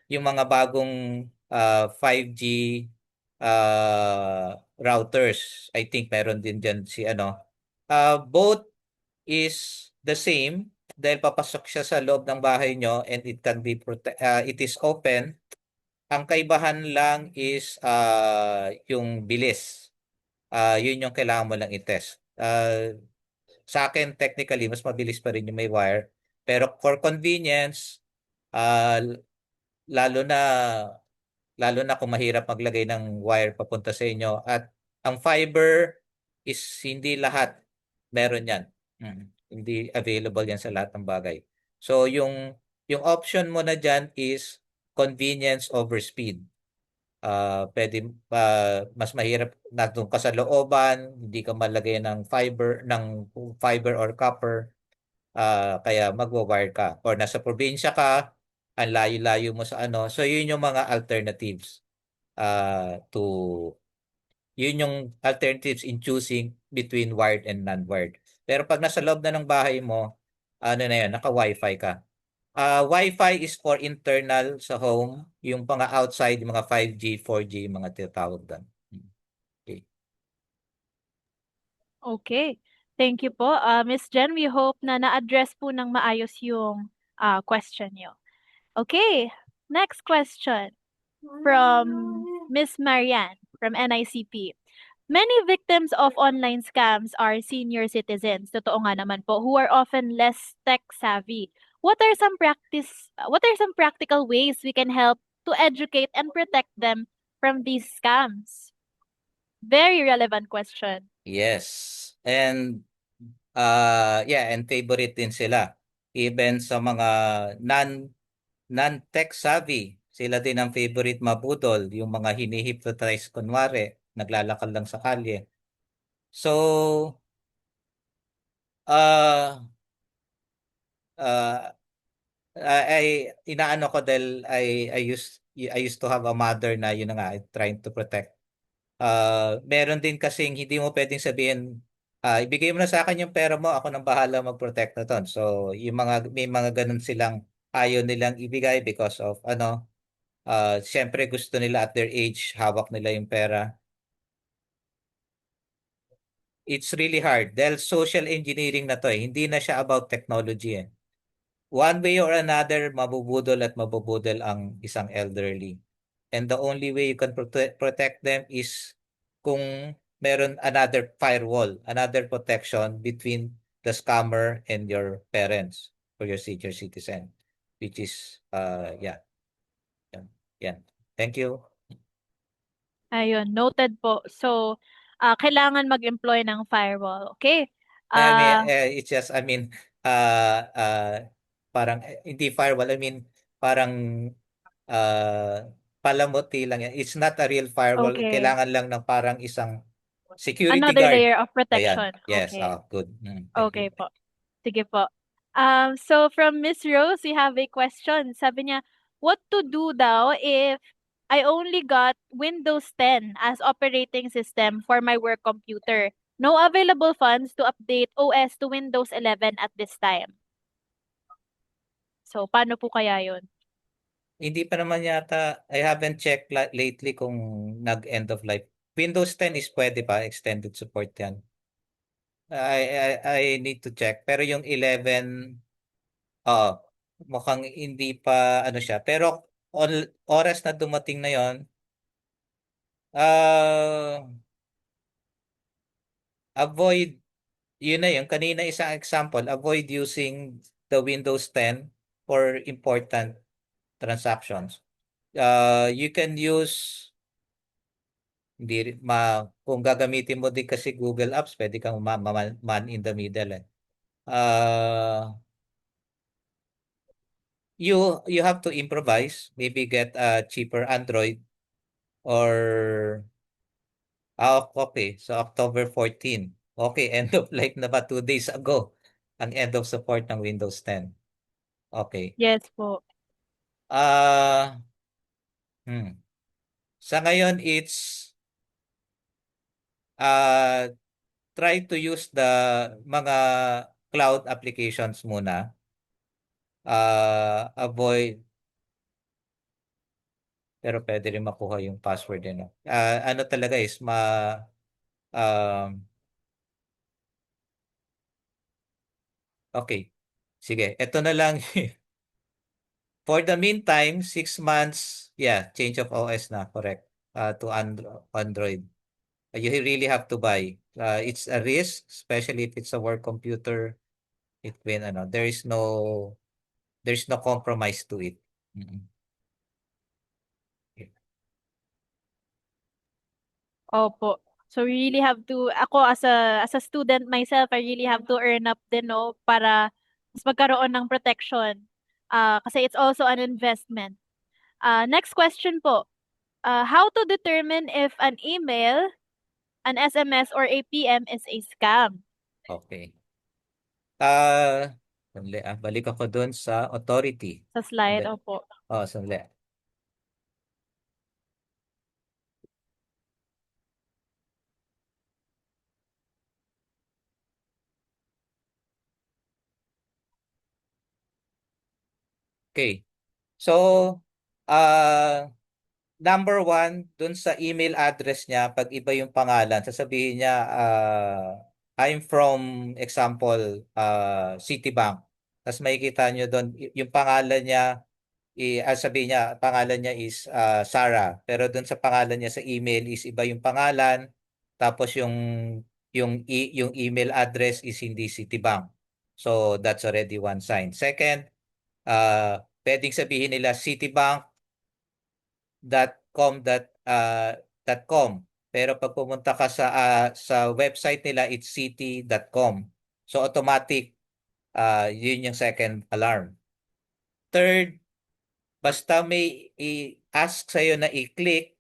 yung mga bagong 5G routers, I think meron din diyan si ano. Both is the same dahil papasok siya sa loob ng bahay nyo and it can be it is open. Ang kaibahan lang is yung bilis. Yun yung kailangan mo lang i-test. Sa akin, technically, mas mabilis pa rin yung may wire. Pero for convenience, lalo na kung mahirap maglagay ng wire papunta sa inyo. At ang fiber is hindi lahat meron yan. Hindi available yan sa lahat ng bagay. So yung option mo na dyan is convenience over speed. Pwede mas mahirap na doon ka sa looban, hindi ka malagay ng fiber or copper, kaya magwa-wire ka or nasa probinsya ka, ang layo-layo mo sa ano. So yun yung mga alternatives yun yung alternatives in choosing between wired and non-wired. Pero pag nasa loob na ng bahay mo, ano na yun, naka-Wi-Fi ka. Wi-Fi is for internal sa home, yung mga outside, yung mga 5G, 4G, mga tinatawag doon. Okay. Okay. Thank you po. Miss Jen, we hope na na-address po ng maayos yung question niyo. Okay. Next question from Miss Marianne from NICP. Many victims of online scams are senior citizens, totoo nga naman po, who are often less tech savvy. What are some practical ways we can help to educate and protect them from these scams? Very relevant question. Yes. And and favorite din sila. Even sa mga non-tech savvy, sila din ang favorite mabudol, yung mga hinihypnotize kunwari, naglalakad lang sa kalye. So, inaano ko dahil I used to have a mother na yun na nga, trying to protect. Meron din kasing hindi mo pwedeng sabihin, ibigay mo na sa akin yung pera mo, ako nang bahala mag-protect na ton. So, may mga ganun silang ayaw nilang ibigay because of syempre gusto nila at their age, hawak nila yung pera. It's really hard dahil social engineering na to hindi na siya about technology One way or another, mabubudol ang isang elderly. And the only way you can protect them is kung meron another firewall, another protection between the scammer and your parents or your senior citizen, which is, Yan. Thank you. Ayun, noted po. So, kailangan mag-employ ng firewall. Okay? It's just, parang hindi firewall, parang palamuti lang yan. It's not a real firewall. Okay. Kailangan lang ng parang isang security Another guard. layer of Ayan. protection. Yes, Okay. good. Okay po. Sige po. So from Miss Rose, we have a question. Sabi niya, what to do daw if I only got Windows 10 as operating system for my work computer? No available funds to update OS to Windows 11 at this time. So, paano po kaya yun? Hindi pa naman yata, I haven't checked lately kung nag-end of life Windows 10 is pwede pa, extended support yan. I need to check. Pero yung 11, mukhang hindi pa ano siya. Pero oras na dumating na yon, avoid, yun na yun. Kanina isang example, avoid using the Windows 10 for important transactions. You can use, kung gagamitin mo din kasi Google Apps, pwede kang man in the middle eh. You have to improvise, maybe get a cheaper Android or okay, so October 14. Okay, end of life na ba 2 days ago ang end of support ng Windows 10. Okay. Yes po. Sa ngayon it's try to use the mga cloud applications muna. Avoid, pero pwede rin makuha yung password din. Ano talaga is okay. Sige, ito na lang. For the meantime, 6 months, change of OS na, correct, to Android. You really have to buy. It's a risk, especially if it's a work computer. There's no compromise to it. Opo. So we really have to, ako as a student myself, I really have to earn up din, no, para mas magkaroon ng protection. Kasi it's also an investment. Next question po. How to determine if an email, an SMS, or APM is a scam? Okay. Balik ako doon sa authority. Sa slide, opo. Sandali. Okay. So, number 1, dun sa email address niya, pag iba yung pangalan, sasabihin niya, I'm from, example, Citibank. Tapos makikita nyo doon, yung pangalan niya, sabihin niya, pangalan niya is Sarah. Pero doon sa pangalan niya sa email is iba yung pangalan. Tapos yung email address is hindi Citibank. So, that's already one sign. Second, pwedeng sabihin nila citibank.com.com, pero pag pumunta ka sa website nila, it's citi.com. So automatic, yun yung second alarm. Third, basta may i-ask sa'yo na i-click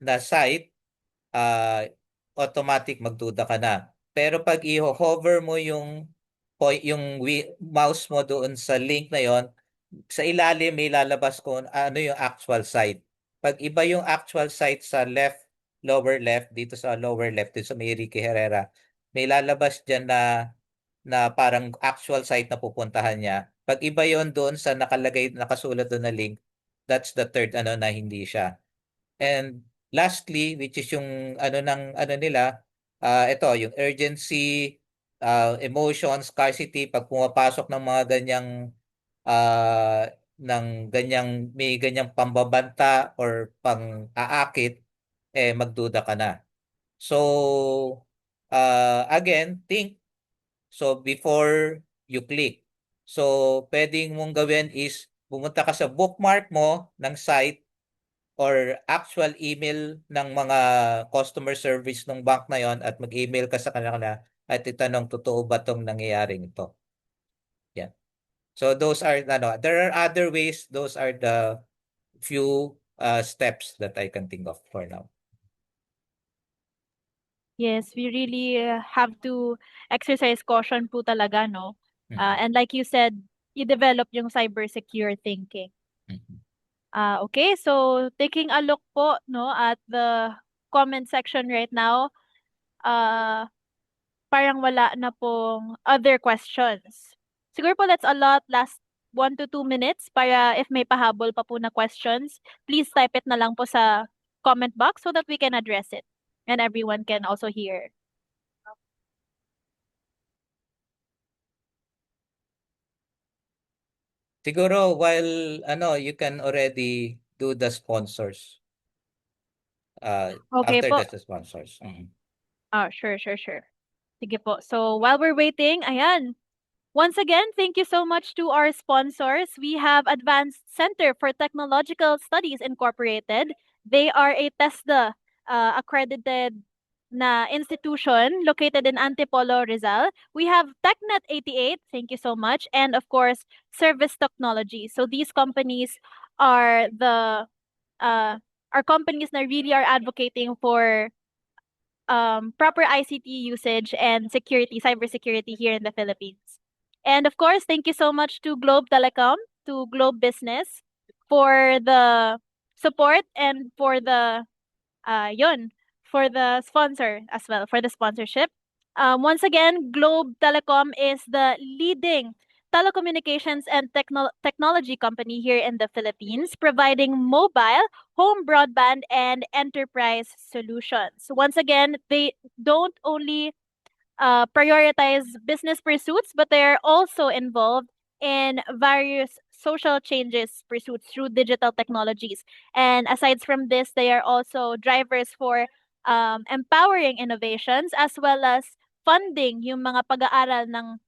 na site, automatic magduda ka na. Pero pag i-hover mo yung mouse mo doon sa link na yon, sa ilalim may lalabas kung ano yung actual site. Pag iba yung actual site sa lower left, dito sa lower left, dito sa may Ricky Herrera, may lalabas dyan na parang actual site na pupuntahan niya. Pag iba yon doon sa nakasulat doon na link, that's the third na hindi siya. And lastly, which is yung nila, ito, yung urgency, emotion, scarcity, pag pumapasok ng mga may ganyang pambabanta or pang-aakit, magduda ka na. So, again, think. So, before you click. So, pwedeng mong gawin is, pumunta ka sa bookmark mo ng site or actual email ng mga customer service ng bank na yon at mag-email ka sa kanila at itanong, totoo ba itong nangyayaring ito? Yan. So those are, there are other ways. Those are the few steps that I can think of for now. Yes, we really have to exercise caution po talaga, no? And like you said, you develop yung cybersecure thinking. Okay, so taking a look po, no, at the comment section right now, parang wala na pong other questions. Siguro po let's allot last 1 to 2 minutes para if may pahabol pa po na questions, please type it na lang po sa comment box so that we can address it. and everyone can also hear. Siguro while you can already do the sponsors. Okay After po. that, the sponsors. Sure. Sige po. So while we're waiting, ayan. Once again, thank you so much to our sponsors. We have Advanced Center for Technological Studies Incorporated. They are a TESDA accredited na institution located in Antipolo, Rizal. We have TechNet 88, thank you so much, and of course, Service Technology. So these companies are the are companies that really are advocating for proper ICT usage and security, cybersecurity here in the Philippines. And of course, thank you so much to Globe Telecom, to Globe Business for the support and for the for the sponsor as well, for the sponsorship. Once again, Globe Telecom is the leading telecommunications and technology company here in the Philippines, providing mobile, home broadband, and enterprise solutions. Once again, they don't only prioritize business pursuits, but they're also involved in various social changes pursuits through digital technologies. And aside from this, they are also drivers for empowering innovations as well as funding yung mga pag-aaral ng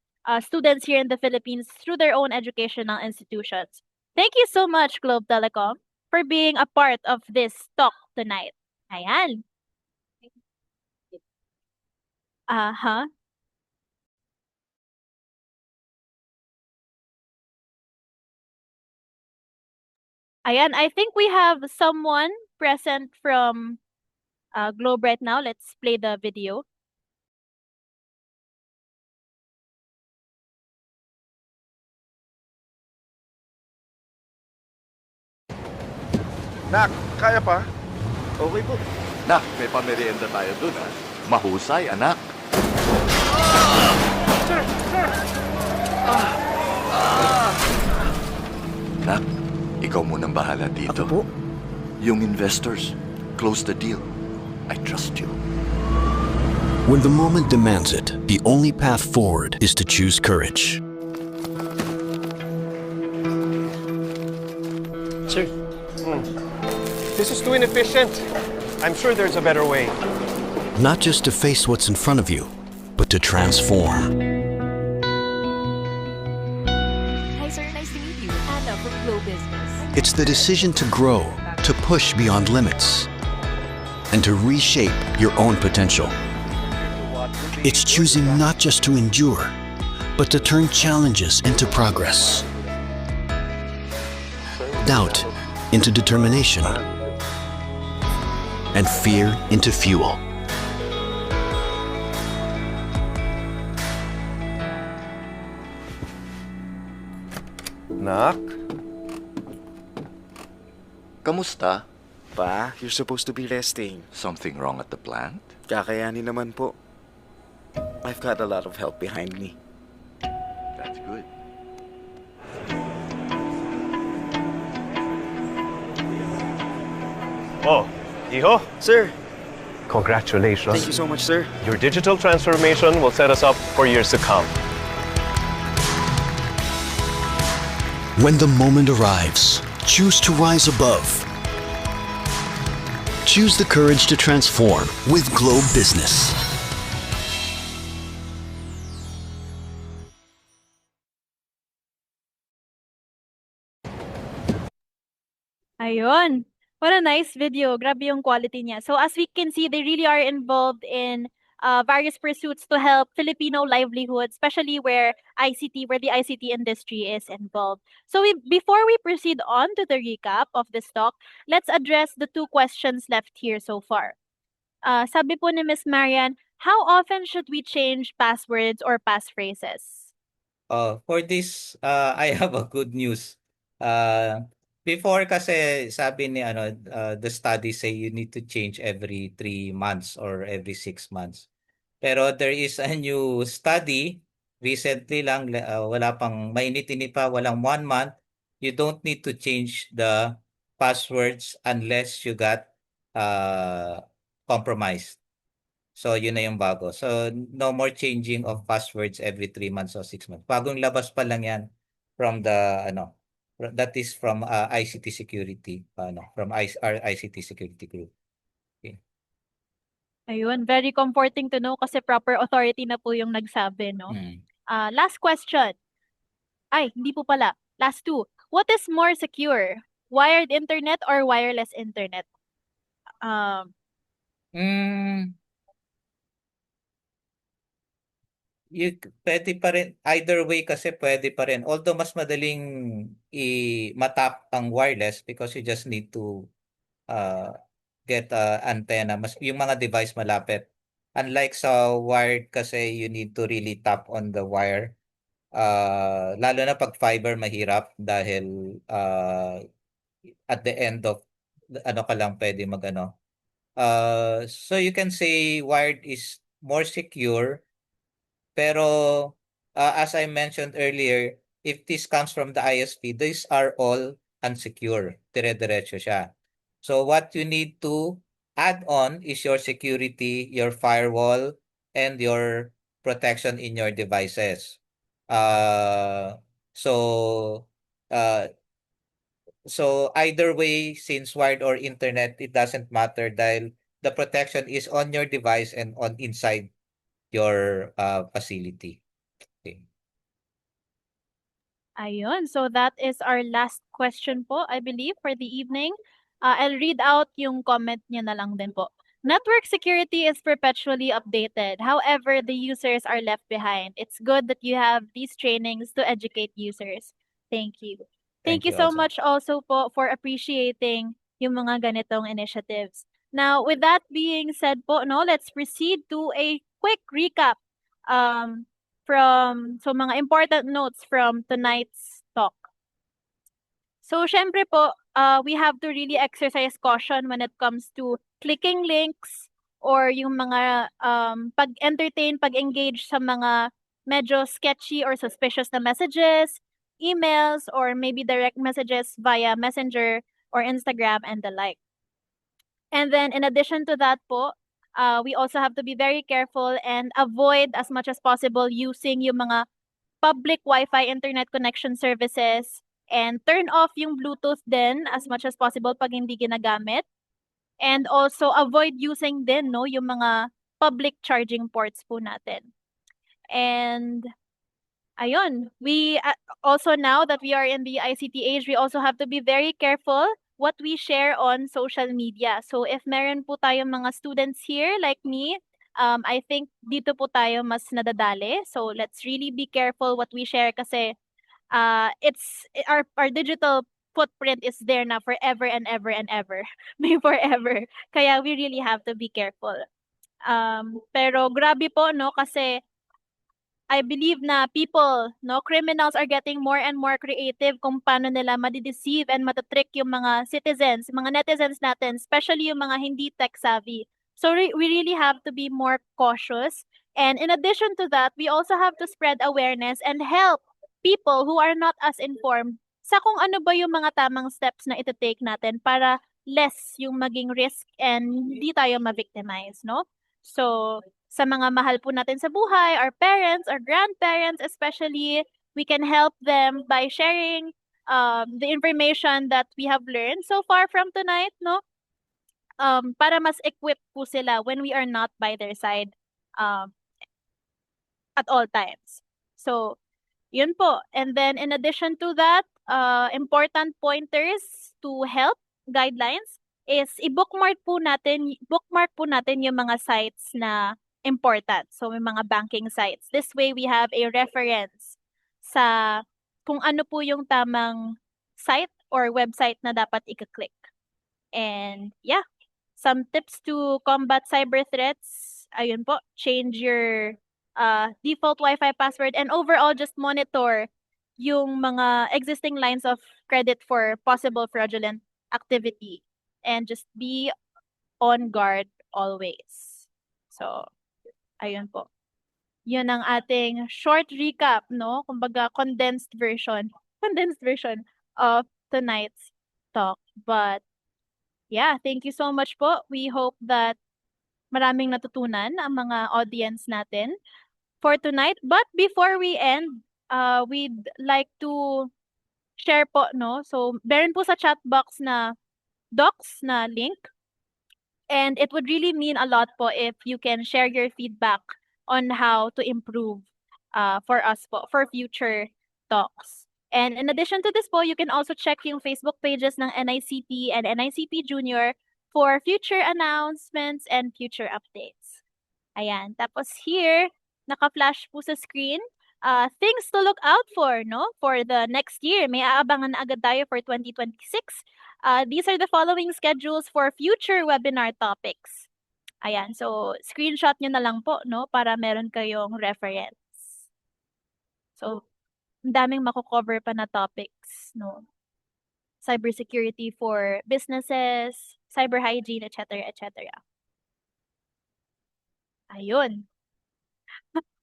students here in the Philippines through their own educational institutions. Thank you so much, Globe Telecom, for being a part of this talk tonight. Ayan. Uh-huh. Ayan, I think we have someone present from Globe right now. Let's play the video. Nak, kaya pa? Okay po. Nak, may pamerienda tayo dun ha. Mahusay, anak. Sir! Nak, ikaw munang bahala dito. Ako po? Yung investors, close the deal. I trust you. When the moment demands it, the only path forward is to choose courage. Sir, this is too inefficient. I'm sure there's a better way. Not just to face what's in front of you, but to transform. Hi, sir. Nice to meet you. Anna from Globe Business. It's the decision to grow, to push beyond limits, and to reshape your own potential. It's choosing not just to endure, but to turn challenges into progress. Doubt into determination, and fear into fuel. Nak? Kamusta? Pa, you're supposed to be resting. Something wrong at the plant? Kakayanin naman po. I've got a lot of help behind me. That's good. Oh, Iho. Sir. Congratulations. Thank you so much, sir. Your digital transformation will set us up for years to come. When the moment arrives, choose to rise above. Choose the courage to transform with Globe Business. Ayun. What a nice video. Grabe yung quality niya. So as we can see, they really are involved in various pursuits to help Filipino livelihood, especially where the ICT industry is involved. So before we proceed on to the recap of this talk, let's address the two questions left here so far. Sabi po ni Miss Marian, how often should we change passwords or passphrases? For this, I have a good news. Before kasi sabi ni the study say you need to change every 3 months or every 6 months. Pero there is a new study recently lang, wala pang mainit-init pa, walang 1 month. You don't need to change the passwords unless you got compromised. So yun na yung bago. So no more changing of passwords every 3 months or 6 months. Bagong labas pa lang yan from the that is from ICT security from our ICT security group. Okay. Ayun, very comforting to know kasi proper authority na po yung nagsabi, no? Last question. Ay, hindi po pala. Last two. What is more secure? Wired internet or wireless internet? Pwede pa rin either way kasi pwede pa rin. Although mas madaling i-matap ang wireless because you just need to get antenna. Mas yung mga device malapit. Unlike sa wired kasi you need to really tap on the wire. Lalo na pag fiber mahirap dahil at the end of ka lang pwede so you can say wired is more secure. Pero as I mentioned earlier, if this comes from the ISP, these are all unsecure. Dire-diretso siya. So what you need to add on is your security, your firewall, and your protection in your devices. So either way, since wired or internet, it doesn't matter dahil the protection is on your device and on inside your facility. Okay. Ayun, so that is our last question po, I believe, for the evening. I'll read out yung comment niya na lang din po. Network security is perpetually updated. However, the users are left behind. It's good that you have these trainings to educate users. Thank you. Thank you so much also po for appreciating yung mga ganitong initiatives. Now, with that being said po, no, let's proceed to a quick recap from mga important notes from tonight's talk. So, syempre po, we have to really exercise caution when it comes to clicking links or yung mga pag-entertain, pag-engage sa mga medyo sketchy or suspicious na messages, emails, or maybe direct messages via Messenger or Instagram and the like. And then in addition to that po, we also have to be very careful and avoid as much as possible using yung mga public Wi-Fi internet connection services and turn off yung Bluetooth din as much as possible pag hindi ginagamit. And also avoid using din yung mga public charging ports po natin. And ayun, we also now that we are in the ICT age, we also have to be very careful what we share on social media. So if meron po tayong mga students here like me, I think dito po tayo mas nadadali. So let's really be careful what we share kasi it's our digital footprint is there na forever and ever and ever. May forever. Kaya we really have to be careful. Pero grabe po kasi I believe na people, criminals are getting more and more creative kung paano nila madideceive and matatrick yung mga citizens, mga netizens natin, especially yung mga hindi tech savvy. So we really have to be more cautious. And in addition to that, we also have to spread awareness and help people who are not as informed sa kung ano ba yung mga tamang steps na iti-take natin para less yung maging risk and hindi tayo ma-victimize, no? So, sa mga mahal po natin sa buhay, our parents, our grandparents especially, we can help them by sharing the information that we have learned so far from tonight, no? Para mas equipped po sila when we are not by their side at all times. So, yun po. And then in addition to that, important pointers to help guidelines is i-bookmark po natin yung mga sites na important. So may mga banking sites. This way we have a reference sa kung ano po yung tamang site or website na dapat i-click. And yeah, some tips to combat cyber threats. Ayun po, change your default Wi-Fi password and overall just monitor yung mga existing lines of credit for possible fraudulent activity and just be on guard always. So, ayun po. Yun ang ating short recap, no? Kumbaga, condensed version of tonight's talk. But, yeah, thank you so much po. We hope that maraming natutunan ang mga audience natin for tonight. But before we end, we'd like to share po, no? So, meron po sa chat box na docs na link. And it would really mean a lot po if you can share your feedback on how to improve for us po, for future talks. And in addition to this po, you can also check yung Facebook pages ng NICP and NICP Junior for future announcements and future updates. Ayan. Tapos here, naka-flash po sa screen, things to look out for, no? For the next year. May aabangan na agad tayo for 2026. These are the following schedules for future webinar topics. Ayan. So, screenshot nyo na lang po, no? Para meron kayong reference. So, ang daming mako-cover pa na topics, no? Cybersecurity for businesses, cyber hygiene, etc., etc. Ayun.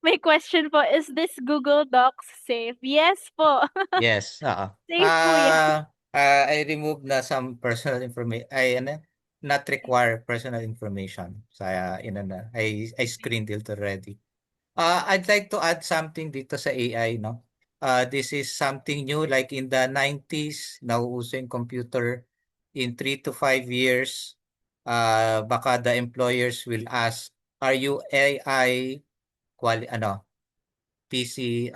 May question po, is this Google Docs safe? Yes po. Yes, oo. Safe po yan. I removed na some personal information. Not require personal information. Sa I screened it already. I'd like to add something dito sa AI, no? This is something new, like in the 90s, nauuso yung computer. In 3 to 5 years, baka the employers will ask, are you AI PC,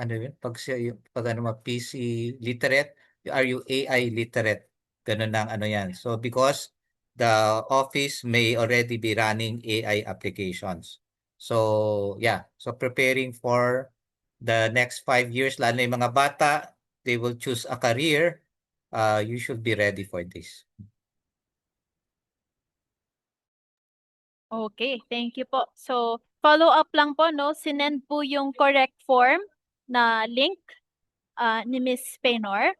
PC literate? Are you AI literate? Ganun lang yan. So because the office may already be running AI applications. So yeah, so preparing for the next 5 years, lalo na yung mga bata, they will choose a career. You should be ready for this. Okay, thank you po. So, follow up lang po, no? Sinend po yung correct form na link ni Miss Paynor.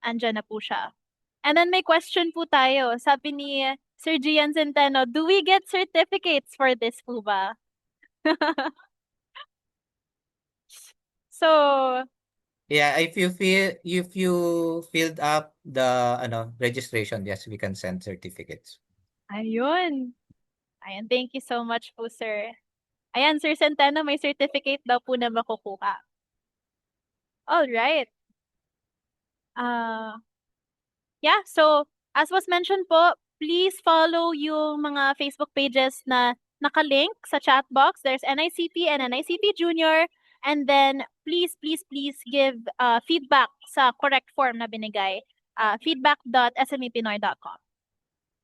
Andyan na po siya. And then may question po tayo. Sabi ni Sir Gian Centeno, do we get certificates for this po ba? So, yeah, if you filled up the registration, yes, we can send certificates. ayun. Ayan, thank you so much po, sir. Ayan, Sir Centeno, may certificate daw po na makukuha. All right. Yeah, so as was mentioned po, please follow yung mga Facebook pages na nakalink sa chat box. There's NICP and NICP Junior. And then please give feedback sa correct form na binigay. Feedback.smepinoy.com.